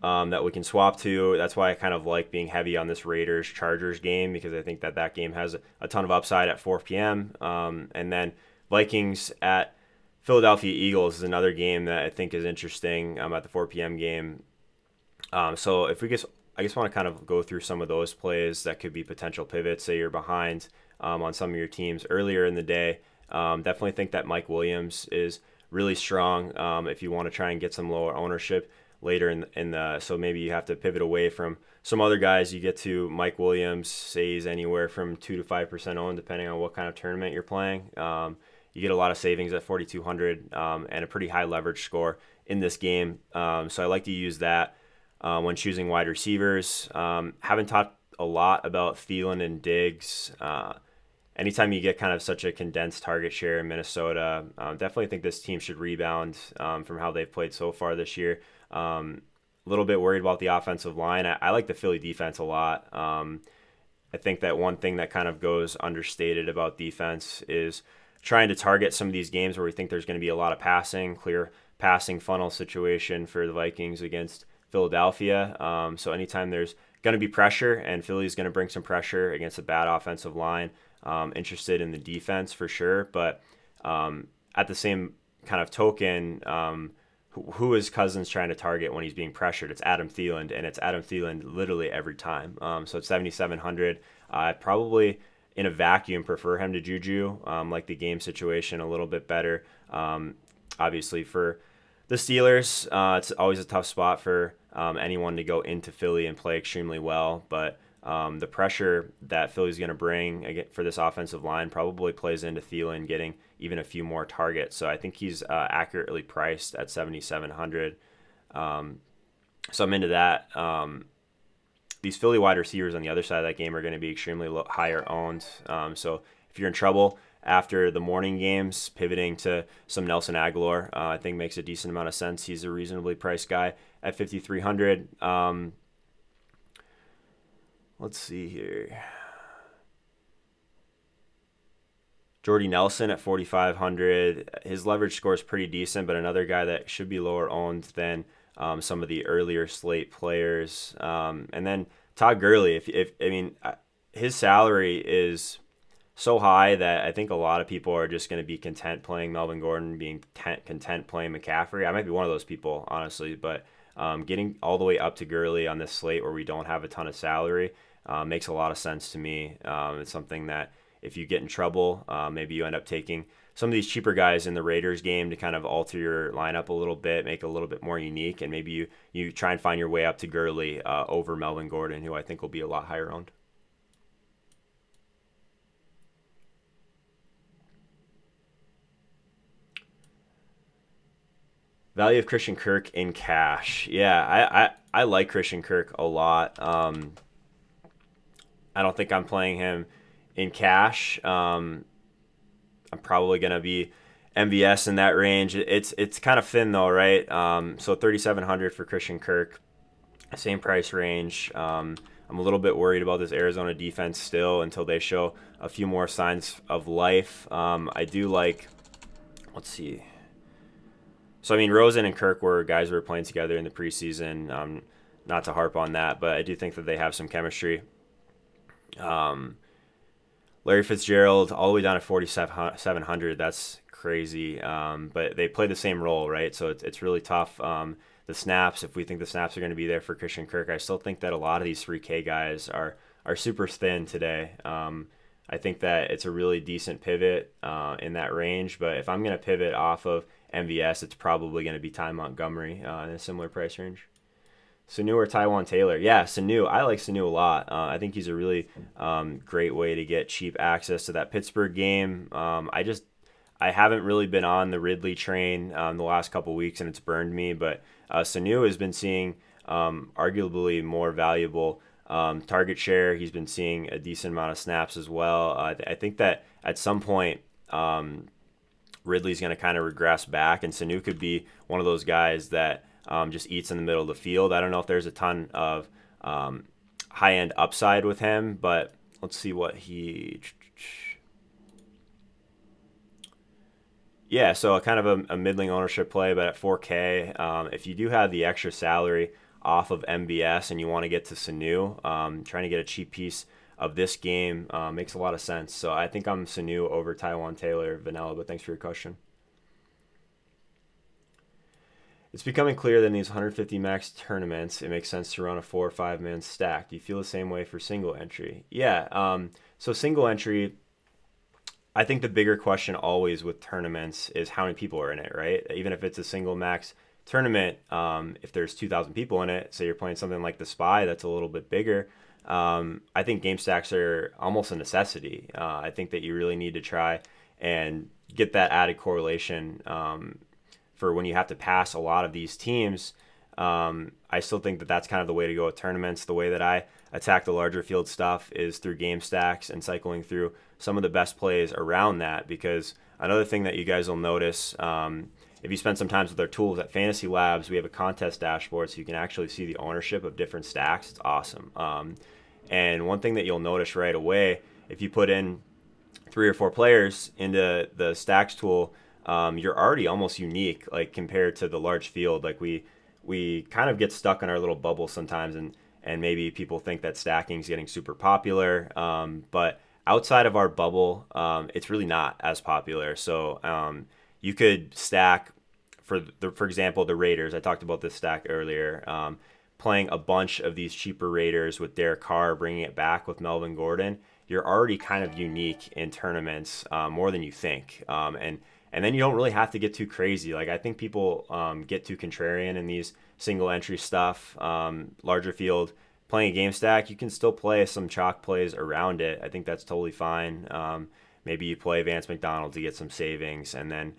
that we can swap to, that's why I kind of like being heavy on this Raiders-Chargers game, because I think that game has a ton of upside at 4 p.m. And then Vikings at Philadelphia Eagles is another game that I think is interesting at the 4 p.m. game. So if I just want to kind of go through some of those plays that could be potential pivots. Say you're behind on some of your teams earlier in the day. Definitely think that Mike Williams is really strong if you want to try and get some lower ownership later in the. So maybe you have to pivot away from some other guys. You get to Mike Williams, say he's anywhere from 2 to 5% owned, depending on what kind of tournament you're playing. You get a lot of savings at 4,200 and a pretty high leverage score in this game. So I like to use that when choosing wide receivers. Haven't talked a lot about Thielen and Diggs. Anytime you get kind of such a condensed target share in Minnesota, definitely think this team should rebound from how they've played so far this year. A little bit worried about the offensive line. I like the Philly defense a lot. I think that one thing that kind of goes understated about defense is trying to target some of these games where we think there's going to be a lot of passing, clear passing funnel situation for the Vikings against Philadelphia. So anytime there's going to be pressure and Philly's going to bring some pressure against a bad offensive line, interested in the defense for sure. But at the same kind of token, who is Cousins trying to target when he's being pressured? It's Adam Thielen, and it's Adam Thielen literally every time. So it's 7,700. Probably in a vacuum prefer him to Juju, like the game situation a little bit better. Obviously for the Steelers, it's always a tough spot for anyone to go into Philly and play extremely well, but the pressure that Philly's going to bring for this offensive line probably plays into Thielen getting even a few more targets. So I think he's accurately priced at 7,700. So I'm into that. These Philly wide receivers on the other side of that game are going to be extremely higher owned. So if you're in trouble after the morning games, pivoting to some Nelson Aguilar, I think makes a decent amount of sense. He's a reasonably priced guy at 5,300. Let's see here. Jordy Nelson at 4,500. His leverage score is pretty decent, but another guy that should be lower owned than some of the earlier slate players. And then Todd Gurley, his salary is so high that I think a lot of people are just going to be content playing Melvin Gordon, being content playing McCaffrey. I might be one of those people, honestly, but getting all the way up to Gurley on this slate where we don't have a ton of salary makes a lot of sense to me. It's something that if you get in trouble, maybe you end up taking some of these cheaper guys in the Raiders game to kind of alter your lineup a little bit, make it a little bit more unique, and maybe you try and find your way up to Gurley over Melvin Gordon, who I think will be a lot higher owned. Value of Christian Kirk in cash. Yeah, I like Christian Kirk a lot. I don't think I'm playing him in cash. I'm probably going to be MVS in that range. It's kind of thin though, right? So 3,700 for Christian Kirk, same price range. I'm a little bit worried about this Arizona defense still until they show a few more signs of life. I do like, let's see. So I mean, Rosen and Kirk were guys who were playing together in the preseason. Not to harp on that, but I do think that they have some chemistry. Um, Larry Fitzgerald all the way down to 4,700. That's crazy. But they play the same role, right? So it's really tough. The snaps, if we think the snaps are going to be there for Christian Kirk, I still think that a lot of these 3K guys are super thin today. I think that it's a really decent pivot in that range. But if I'm going to pivot off of MVS, it's probably going to be Ty Montgomery in a similar price range. Sanu or Taiwan Taylor? Yeah, Sanu. I like Sanu a lot. I think he's a really great way to get cheap access to that Pittsburgh game. I haven't really been on the Ridley train the last couple weeks, and it's burned me. But Sanu has been seeing arguably more valuable target share. He's been seeing a decent amount of snaps as well. I think that at some point Ridley's going to kind of regress back, and Sanu could be one of those guys that just eats in the middle of the field. I don't know if there's a ton of high-end upside with him, but let's see what he... Yeah, so kind of a middling ownership play, but at 4K, if you do have the extra salary off of MBS and you want to get to Sanu, trying to get a cheap piece of this game makes a lot of sense. So I think I'm Sanu over Taiwan Taylor, Vanilla, but thanks for your question. It's becoming clear that in these 150 max tournaments, it makes sense to run a 4 or 5 man stack. Do you feel the same way for single entry? Yeah, so single entry, I think the bigger question always with tournaments is how many people are in it, right? Even if it's a single max tournament, if there's 2,000 people in it, say you're playing something like the Spy that's a little bit bigger, I think game stacks are almost a necessity. I think that you really need to try and get that added correlation for when you have to pass a lot of these teams. I still think that that's kind of the way to go with tournaments. The way that I attack the larger field stuff is through game stacks and cycling through some of the best plays around that, because another thing that you guys will notice, if you spend some time with our tools at Fantasy Labs, we have a contest dashboard so you can actually see the ownership of different stacks. It's awesome. And one thing that you'll notice right away, if you put in 3 or 4 players into the stacks tool, you're already almost unique, like compared to the large field. Like we kind of get stuck in our little bubble sometimes, and maybe people think that stacking is getting super popular, but outside of our bubble, it's really not as popular. So you could stack for example, the Raiders. I talked about this stack earlier. Playing a bunch of these cheaper Raiders with Derek Carr, bringing it back with Melvin Gordon, you're already kind of unique in tournaments more than you think. And then you don't really have to get too crazy. Like I think people get too contrarian in these single entry stuff. Larger field, playing a game stack, you can still play some chalk plays around it. I think that's totally fine. Maybe you play Vance McDonald to get some savings, and then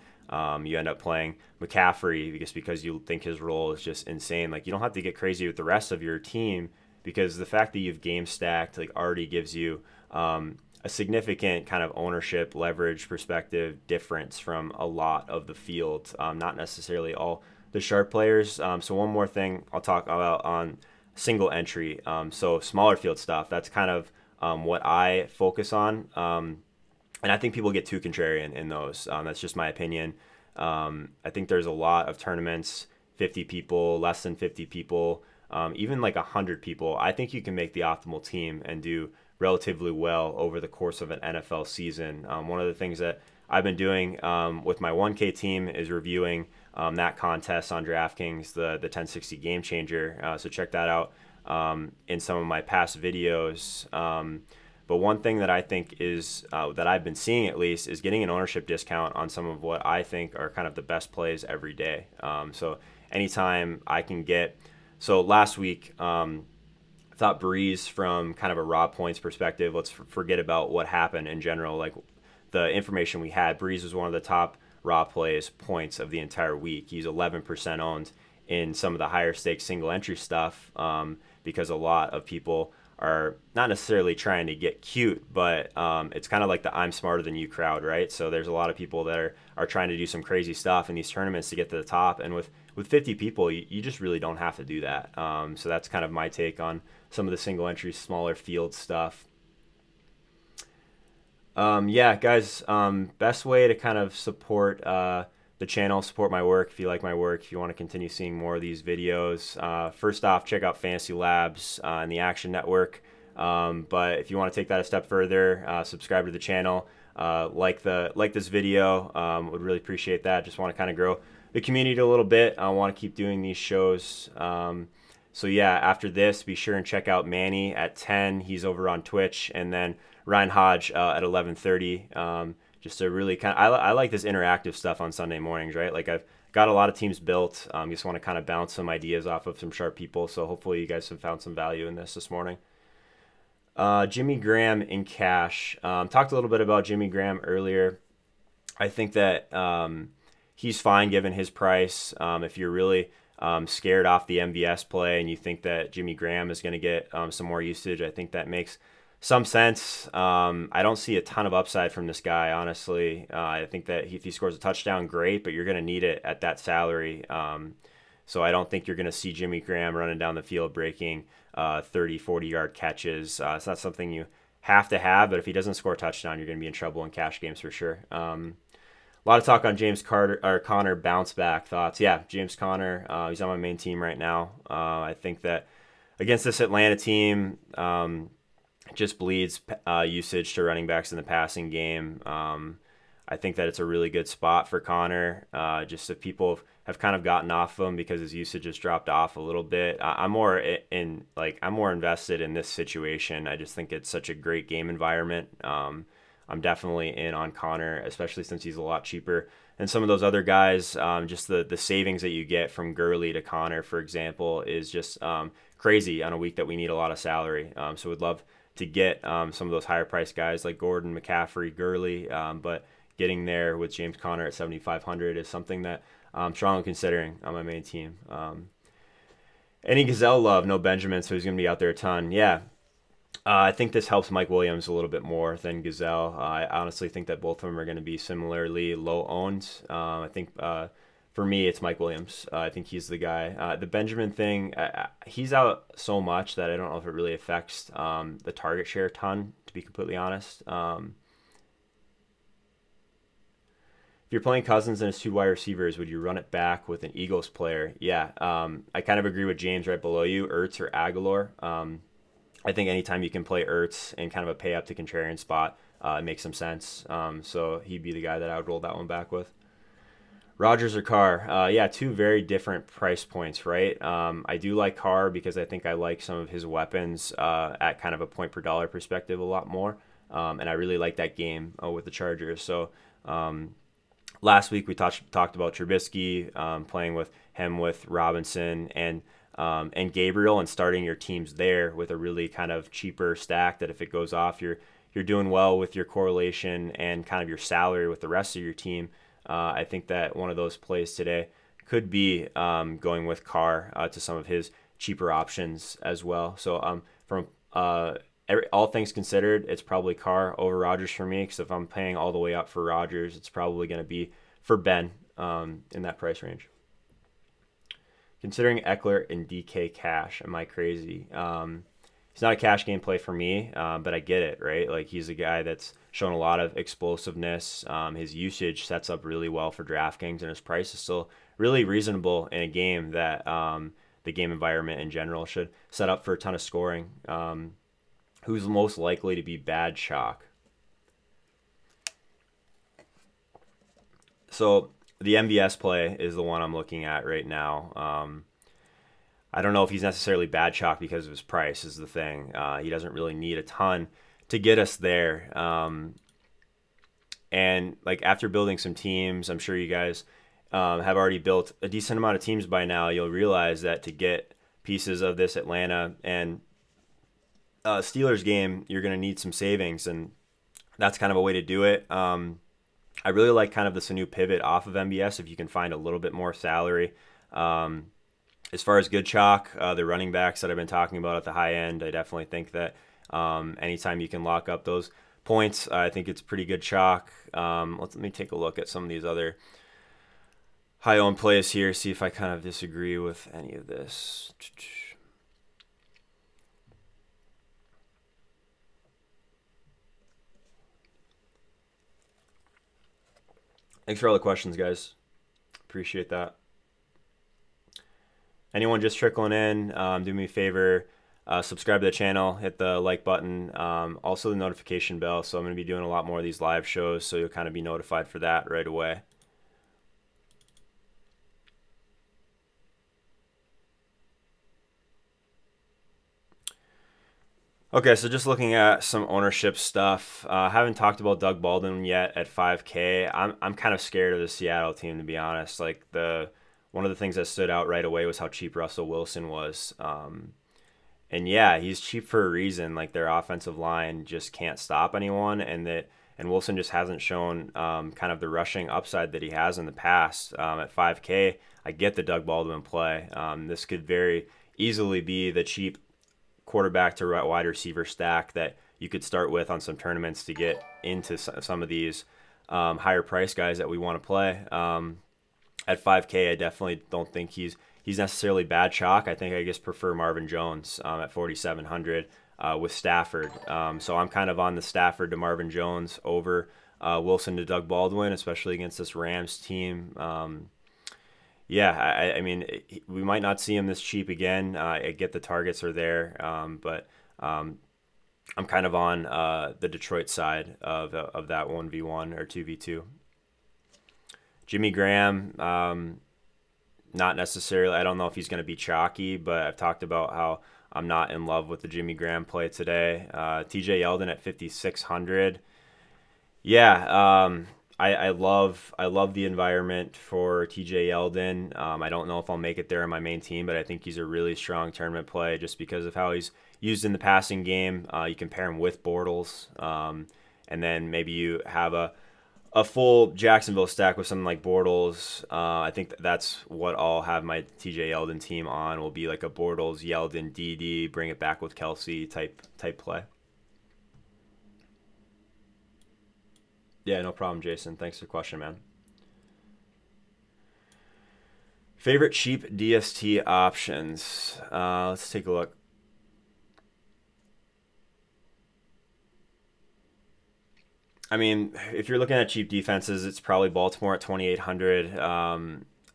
you end up playing McCaffrey because you think his role is just insane. Like you don't have to get crazy with the rest of your team, because the fact that you've game stacked like already gives you a significant kind of ownership leverage perspective difference from a lot of the field, not necessarily all the sharp players. So one more thing I'll talk about on single entry. So smaller field stuff, that's kind of what I focus on. And I think people get too contrarian in those. That's just my opinion. I think there's a lot of tournaments, 50 people, less than 50 people, even like 100 people. I think you can make the optimal team and do relatively well over the course of an NFL season. One of the things that I've been doing with my 1K team is reviewing that contest on DraftKings, the 1060 Game Changer. So check that out in some of my past videos. But one thing that I think is, that I've been seeing at least, is getting an ownership discount on some of what I think are kind of the best plays every day. So anytime I can get, so last week, I thought Breeze, from kind of a raw points perspective, let's forget about what happened in general, like the information we had. Breeze was one of the top raw plays points of the entire week. He's 11% owned in some of the higher stakes single entry stuff, because a lot of people are not necessarily trying to get cute, but it's kind of like the I'm smarter than you crowd, right? So there's a lot of people that are trying to do some crazy stuff in these tournaments to get to the top, and with 50 people, you just really don't have to do that. So that's kind of my take on some of the single entry, smaller field stuff. Yeah, guys, best way to kind of support the channel, support my work. If you like my work, if you want to continue seeing more of these videos, first off, check out Fantasy Labs and the Action Network. But if you want to take that a step further, subscribe to the channel, like this video. Would really appreciate that. Just want to kind of grow the community a little bit. I want to keep doing these shows. So yeah, after this, be sure and check out Manny at 10. He's over on Twitch, and then Ryan Hodge at 11:30. Just a really kind of, I like this interactive stuff on Sunday mornings, right? Like I've got a lot of teams built. Just want to kind of bounce some ideas off of some sharp people. So hopefully you guys have found some value in this morning. Jimmy Graham in cash. Talked a little bit about Jimmy Graham earlier. I think that he's fine given his price. If you're really scared off the MVS play and you think that Jimmy Graham is going to get some more usage, I think that makes some sense. I don't see a ton of upside from this guy, honestly. I think that if he scores a touchdown, great, but you're going to need it at that salary. So I don't think you're going to see Jimmy Graham running down the field breaking 30, 40-yard catches. It's not something you have to have, but if he doesn't score a touchdown, you're going to be in trouble in cash games for sure. A lot of talk on James Conner bounce back thoughts. Yeah, James Conner, he's on my main team right now. I think that against this Atlanta team, just bleeds usage to running backs in the passing game. I think that it's a really good spot for Conner. Just if people have kind of gotten off of him because his usage has dropped off a little bit. I'm more invested in this situation. I just think it's such a great game environment. I'm definitely in on Conner, especially since he's a lot cheaper than some of those other guys. Just the savings that you get from Gurley to Conner, for example, is just crazy on a week that we need a lot of salary. So we'd love to get some of those higher priced guys like Gordon, McCaffrey, Gurley, but getting there with James Conner at 7,500 is something that I'm strongly considering on my main team. Any Gazelle love, no Benjamin, so he's going to be out there a ton. Yeah, I think this helps Mike Williams a little bit more than Gazelle. I honestly think that both of them are going to be similarly low owned. I think for me, it's Mike Williams. I think he's the guy. The Benjamin thing, he's out so much that I don't know if it really affects the target share a ton, to be completely honest. If you're playing Cousins and his two wide receivers, would you run it back with an Eagles player? Yeah, I kind of agree with James right below you, Ertz or Aguilar. I think anytime you can play Ertz in kind of a pay up to contrarian spot, it makes some sense. So he'd be the guy that I would roll that one back with. Rodgers or Carr? Yeah, two very different price points, right? I do like Carr because I think I like some of his weapons at kind of a point per dollar perspective a lot more. And I really like that game with the Chargers. So last week we talked about Trubisky, playing with him with Robinson and Gabriel, and starting your teams there with a really kind of cheaper stack that if it goes off, you're doing well with your correlation and kind of your salary with the rest of your team. I think that one of those plays today could be going with Carr to some of his cheaper options as well. So from all things considered, it's probably Carr over Rodgers for me, because if I'm paying all the way up for Rodgers, it's probably going to be for Ben in that price range. Considering Eckler and DK cash, am I crazy? He's not a cash game play for me, but I get it, right? Like, he's a guy that's shown a lot of explosiveness. His usage sets up really well for DraftKings, and his price is still really reasonable in a game that the game environment in general should set up for a ton of scoring. Who's most likely to be bad chalk? So the MVS play is the one I'm looking at right now. I don't know if he's necessarily bad chalk because of his price is the thing. He doesn't really need a ton to get us there. And like, after building some teams, I'm sure you guys have already built a decent amount of teams by now. You'll realize that to get pieces of this Atlanta and Steelers game, you're going to need some savings, and that's kind of a way to do it. I really like kind of this new pivot off of MBS if you can find a little bit more salary. As far as good chalk, the running backs that I've been talking about at the high end, I definitely think that anytime you can lock up those points, I think it's pretty good chalk. Let me take a look at some of these other high-owned plays here, see if I kind of disagree with any of this. Thanks for all the questions, guys. Appreciate that. Anyone just trickling in, do me a favor, subscribe to the channel, hit the like button, also the notification bell. So I'm going to be doing a lot more of these live shows, so you'll kind of be notified for that right away. Okay, so just looking at some ownership stuff. Haven't talked about Doug Baldwin yet at 5K. I'm kind of scared of the Seattle team, to be honest. Like one of the things that stood out right away was how cheap Russell Wilson was. And yeah, he's cheap for a reason. Like their offensive line just can't stop anyone, and Wilson just hasn't shown kind of the rushing upside that he has in the past. At 5K, I get the Doug Baldwin play. This could very easily be the cheap quarterback to wide receiver stack that you could start with on some tournaments to get into some of these higher price guys that we want to play. At 5K, I definitely don't think he's necessarily bad chalk. I think I just prefer Marvin Jones at 4,700 with Stafford. So I'm kind of on the Stafford to Marvin Jones over Wilson to Doug Baldwin, especially against this Rams team. Yeah, I mean, we might not see him this cheap again. I get the targets are there, but I'm kind of on the Detroit side of that 1v1 or 2v2. Jimmy Graham, not necessarily. I don't know if he's going to be chalky, but I've talked about how I'm not in love with the Jimmy Graham play today. TJ Yeldon at 5,600. Yeah, I love the environment for TJ Yeldon. I don't know if I'll make it there on my main team, but I think he's a really strong tournament play just because of how he's used in the passing game. You can pair him with Bortles, and then maybe you have a full Jacksonville stack with something like Bortles. I think that's what I'll have my TJ Yeldon team on. Will be like a Bortles, Yeldon, DD, bring it back with Kelsey type play. Yeah, no problem, Jason. Thanks for the question, man. Favorite cheap DST options. Let's take a look. I mean, if you're looking at cheap defenses, it's probably Baltimore at 2,800.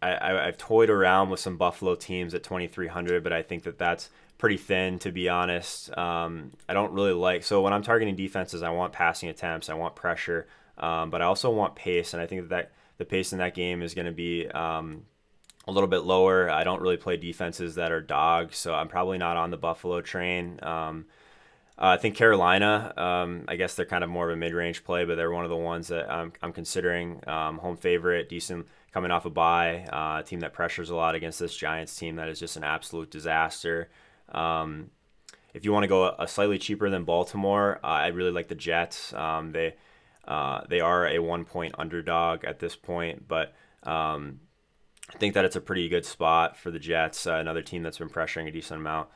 I've toyed around with some Buffalo teams at 2,300, but I think that's pretty thin, to be honest. I don't really like. So when I'm targeting defenses, I want passing attempts, I want pressure. But I also want pace, and I think that the pace in that game is going to be a little bit lower. I don't really play defenses that are dogs, so I'm probably not on the Buffalo train. I think Carolina, I guess they're kind of more of a mid-range play, but they're one of the ones that I'm considering. Home favorite, decent, coming off a bye, a team that pressures a lot against this Giants team that is just an absolute disaster. If you want to go a slightly cheaper than Baltimore, I really like the Jets. They are a 1-point underdog at this point, but I think that it's a pretty good spot for the Jets, another team that's been pressuring a decent amount.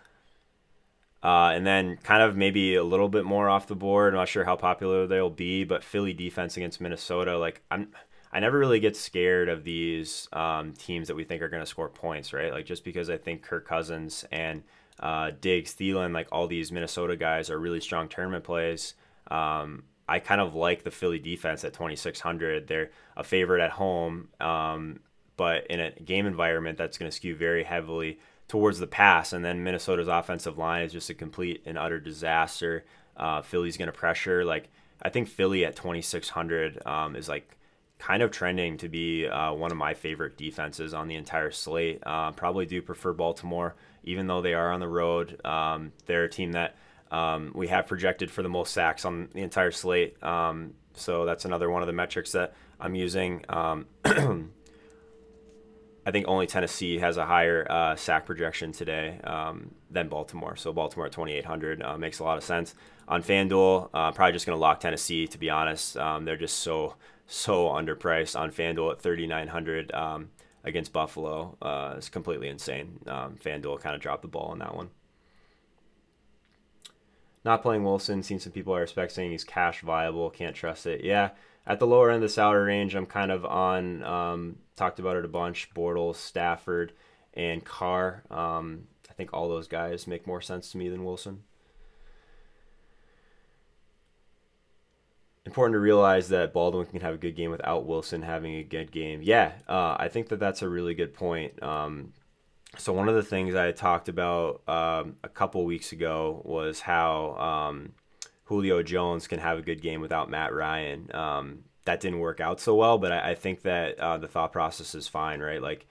And then kind of maybe a little bit more off the board. I'm not sure how popular they'll be, but Philly defense against Minnesota. Like I never really get scared of these teams that we think are going to score points, right? Like just because I think Kirk Cousins and Diggs, Thielen, like all these Minnesota guys are really strong tournament plays. I kind of like the Philly defense at 2,600. They're a favorite at home, but in a game environment that's going to skew very heavily towards the pass. And then Minnesota's offensive line is just a complete and utter disaster. Philly's going to pressure. Like I think Philly at 2,600 is like kind of trending to be one of my favorite defenses on the entire slate. Probably do prefer Baltimore, even though they are on the road. They're a team that we have projected for the most sacks on the entire slate. So that's another one of the metrics that I'm using. I think only Tennessee has a higher sack projection today than Baltimore. So Baltimore at 2,800 makes a lot of sense. On FanDuel, probably just going to lock Tennessee, to be honest. They're just so underpriced on FanDuel at 3,900 against Buffalo. It's completely insane. FanDuel kind of dropped the ball on that one. Not playing Wilson. Seen some people are saying he's cash viable. Can't trust it. Yeah, at the lower end of the salary range, I'm kind of on, talked about it a bunch, Bortles, Stafford, and Carr. I think all those guys make more sense to me than Wilson. important to realize that Baldwin can have a good game without Wilson having a good game. Yeah, I think that that's a really good point. So one of the things I talked about a couple weeks ago was how Julio Jones can have a good game without Matt Ryan. That didn't work out so well, but I think that the thought process is fine, right? Like,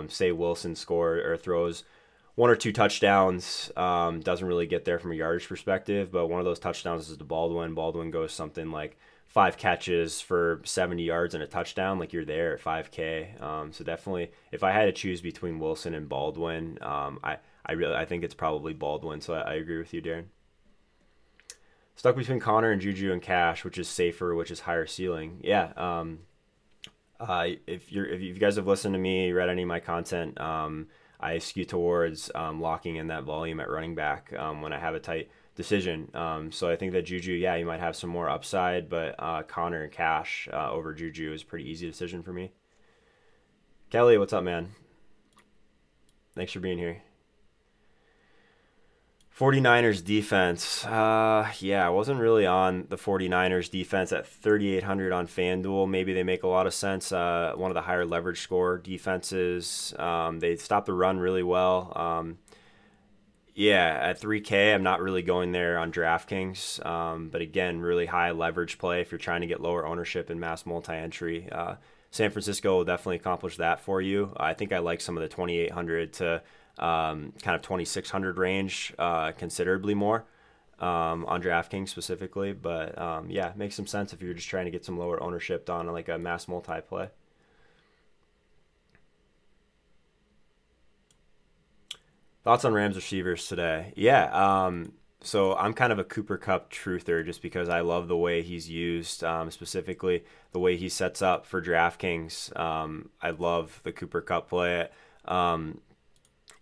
say Wilson scores or throws one or two touchdowns, doesn't really get there from a yardage perspective, but one of those touchdowns is to Baldwin. Baldwin goes something like 5 catches for 70 yards and a touchdown. Like, you're there at 5K. So definitely, if I had to choose between Wilson and Baldwin, I think it's probably Baldwin. So I agree with you, Darren. Stuck between Connor and Juju and Cash, which is safer, which is higher ceiling. Yeah. If you guys have listened to me, read any of my content, I skew towards locking in that volume at running back when I have a tight decision. So I think that Juju, yeah, you might have some more upside, but Connor and Cash over Juju is a pretty easy decision for me. Kelly, what's up, man? Thanks for being here. 49ers defense. Yeah, I wasn't really on the 49ers defense at 3,800 on FanDuel. Maybe they make a lot of sense. One of the higher leverage score defenses. They stop the run really well. Yeah, at 3K, I'm not really going there on DraftKings. But again, really high leverage play if you're trying to get lower ownership in mass multi-entry. San Francisco will definitely accomplish that for you. I think I like some of the 2,800 to kind of 2,600 range considerably more on DraftKings specifically. But yeah, makes some sense if you're just trying to get some lower ownership on like a mass multi-play. Thoughts on Rams receivers today? Yeah, so I'm kind of a Cooper Kupp truther just because I love the way he's used, specifically the way he sets up for DraftKings. I love the Cooper Kupp play.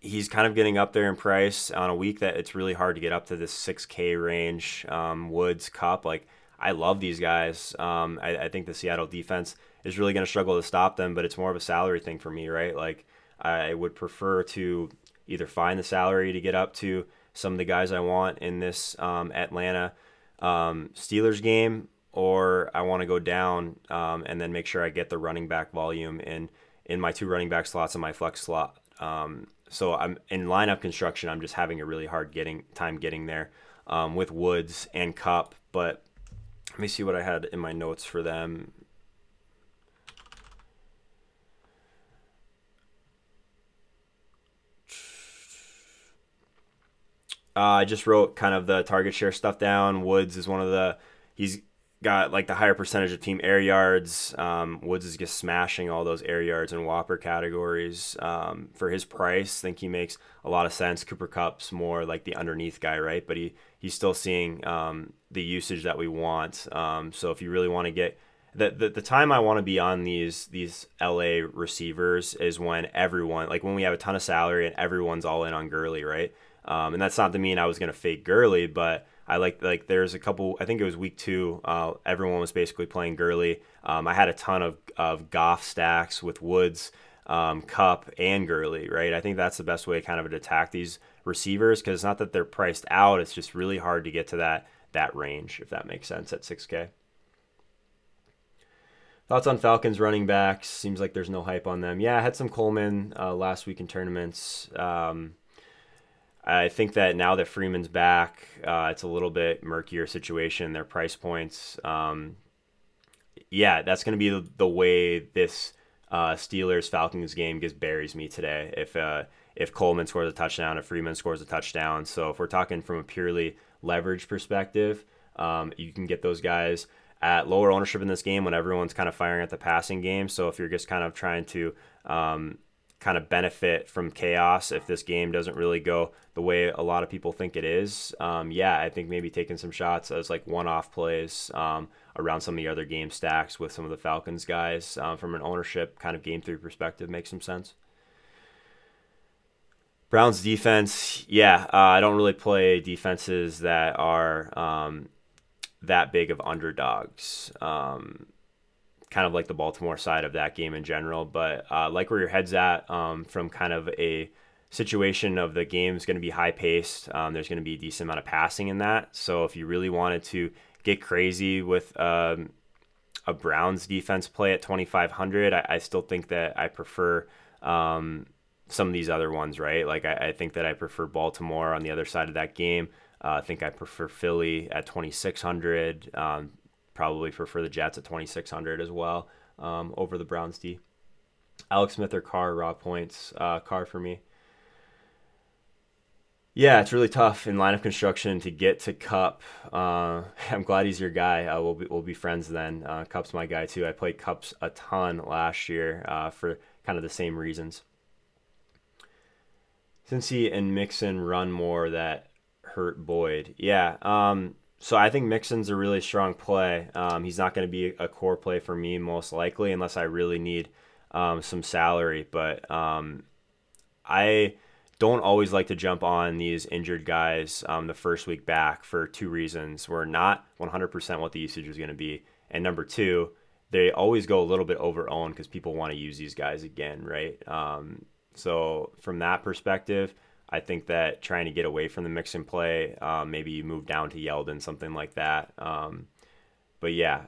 He's kind of getting up there in price on a week that it's really hard to get up to this 6K range. Woods, Kupp, like, I love these guys. I think the Seattle defense is really going to struggle to stop them, but it's more of a salary thing for me, right? Like, I would prefer to either find the salary to get up to some of the guys I want in this Atlanta Steelers game, or I want to go down and then make sure I get the running back volume in my 2 running back slots and my flex slot. So I'm in lineup construction. I'm just having a really hard time getting there with Woods and Kupp. But let me see what I had in my notes for them. I just wrote kind of the target share stuff down. Woods is he's got like the higher percentage of team air yards. Woods is just smashing all those air yards and Whopper categories. For his price, I think he makes a lot of sense. Cooper Kupp's more like the underneath guy, right? But he's still seeing the usage that we want. So if you really want to get the time I want to be on these LA receivers is when everyone, like when we have a ton of salary and everyone's all in on Gurley, right? And that's not to mean I was going to fade Gurley, but I like there's a couple, I think it was week 2, everyone was basically playing Gurley. I had a ton of Goff stacks with Woods, Kupp, and Gurley, right? I think that's the best way kind of to attack these receivers, because it's not that they're priced out, it's just really hard to get to that range, if that makes sense, at 6K. Thoughts on Falcons running backs? Seems like there's no hype on them. Yeah, I had some Coleman last week in tournaments. I think that now that Freeman's back, it's a little bit murkier situation. Their price points, yeah, that's going to be the way this Steelers-Falcons game buries me today. If Coleman scores a touchdown, if Freeman scores a touchdown. So if we're talking from a purely leverage perspective, you can get those guys at lower ownership in this game when everyone's kind of firing at the passing game. So if you're just kind of trying to kind of benefit from chaos, if this game doesn't really go the way a lot of people think it is, yeah, I think maybe taking some shots as like one-off plays around some of the other game stacks with some of the Falcons guys from an ownership kind of game 3 perspective makes some sense. Browns defense, yeah, I don't really play defenses that are that big of underdogs. Kind of like the Baltimore side of that game in general, but like where your head's at from kind of a situation of the game is going to be high paced. There's going to be a decent amount of passing in that. So if you really wanted to get crazy with a Browns defense play at 2,500. I still think that I prefer some of these other ones, right? Like I think that I prefer Baltimore on the other side of that game. I think I prefer Philly at 2,600. Probably prefer the Jets at 2,600 as well over the Browns D. Alex Smith or Carr, raw points. Carr for me. Yeah, it's really tough in lineup construction to get to Cup. I'm glad he's your guy. We'll be friends then. Cup's my guy too. I played Cups a ton last year for kind of the same reasons. Cincy and Mixon run more that hurt Boyd. Yeah. So I think Mixon's a really strong play. He's not going to be a core play for me most likely unless I really need some salary. But I don't always like to jump on these injured guys the first week back for two reasons. We're not 100% what the usage is going to be. And number two, they always go a little bit over owned because people want to use these guys again, right? So from that perspective, I think that trying to get away from the mix and play, maybe you move down to Yeldon, something like that. But yeah,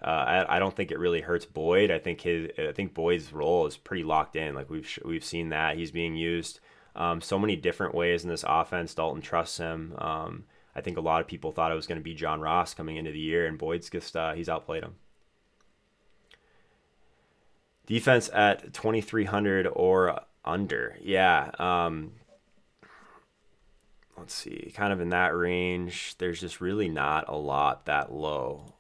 I don't think it really hurts Boyd. I think Boyd's role is pretty locked in. Like we've seen that he's being used so many different ways in this offense. Dalton trusts him. I think a lot of people thought it was going to be John Ross coming into the year, and Boyd's just he's outplayed him. Defense at 2,300 or under. Yeah. Let's see. Kind of in that range. There's just really not a lot that low.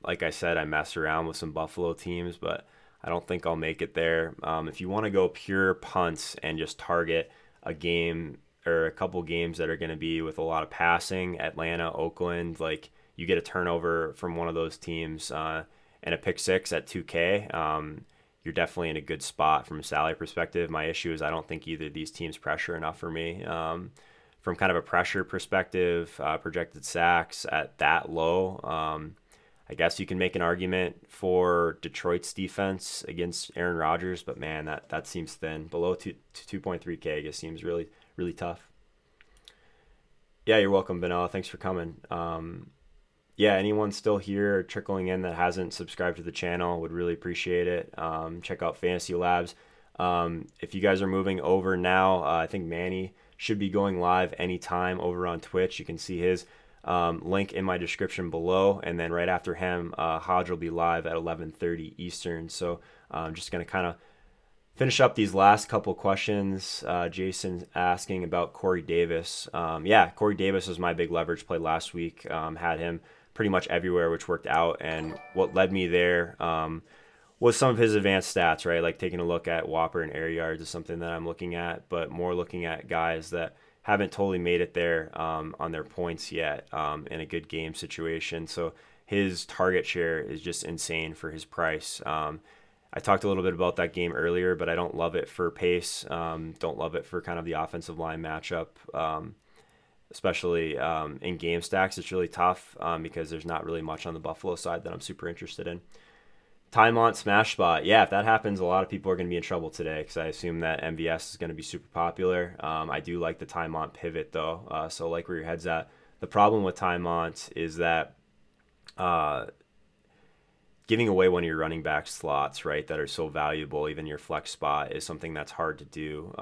Like I said, I mess around with some Buffalo teams, but I don't think I'll make it there. If you want to go pure punts and just target a game or a couple games that are going to be with a lot of passing, Atlanta, Oakland, like you get a turnover from one of those teams and a pick six at 2K, you're definitely in a good spot from a salary perspective. My issue is I don't think either of these teams pressure enough for me. From kind of a pressure perspective, projected sacks at that low, I guess you can make an argument for Detroit's defense against Aaron Rodgers, but man, that seems thin. Below 2.3K, I guess seems really, really tough. Yeah, you're welcome, Vanilla. Thanks for coming. Yeah, anyone still here or trickling in that hasn't subscribed to the channel, would really appreciate it. Check out Fantasy Labs. If you guys are moving over now, I think Manny should be going live anytime over on Twitch. You can see his link in my description below, and then right after him, Hodge will be live at 11:30 Eastern. So I'm just going to kind of finish up these last couple questions. Jason asking about Corey Davis. Yeah, Corey Davis was my big leverage play last week. Had him pretty much everywhere, which worked out. And what led me there was some of his advanced stats, right? Like taking a look at Whopper and air yards is something that I'm looking at, but more looking at guys that haven't totally made it there on their points yet in a good game situation. So his target share is just insane for his price. I talked a little bit about that game earlier, but I don't love it for pace. Don't love it for kind of the offensive line matchup, especially in game stacks. It's really tough because there's not really much on the Buffalo side that I'm super interested in. Time on smash spot. Yeah, if that happens, a lot of people are going to be in trouble today because I assume that MVS is going to be super popular. I do like the time on pivot though, so like where your head's at. The problem with time on is that giving away one of your running back slots, right, that are so valuable, even your flex spot, is something that's hard to do.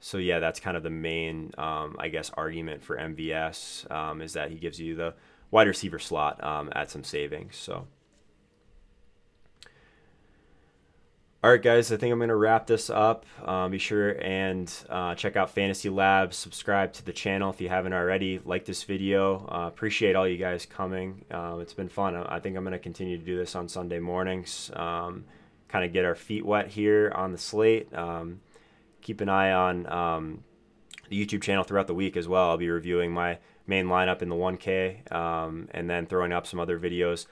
So yeah, that's kind of the main, I guess, argument for MVS is that he gives you the wide receiver slot at some savings. So. All right, guys, I think I'm going to wrap this up. Be sure and check out Fantasy Labs. Subscribe to the channel if you haven't already. Like this video. Appreciate all you guys coming. It's been fun. I think I'm going to continue to do this on Sunday mornings. Kind of get our feet wet here on the slate. Keep an eye on the YouTube channel throughout the week as well. I'll be reviewing my main lineup in the 1K and then throwing up some other videos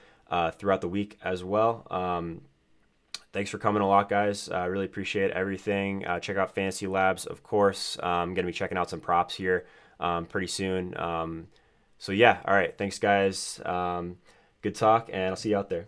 throughout the week as well. Thanks for coming a lot, guys. I really appreciate everything. Check out Fantasy Labs, of course. I'm going to be checking out some props here pretty soon. So, yeah, all right. Thanks, guys. Good talk, and I'll see you out there.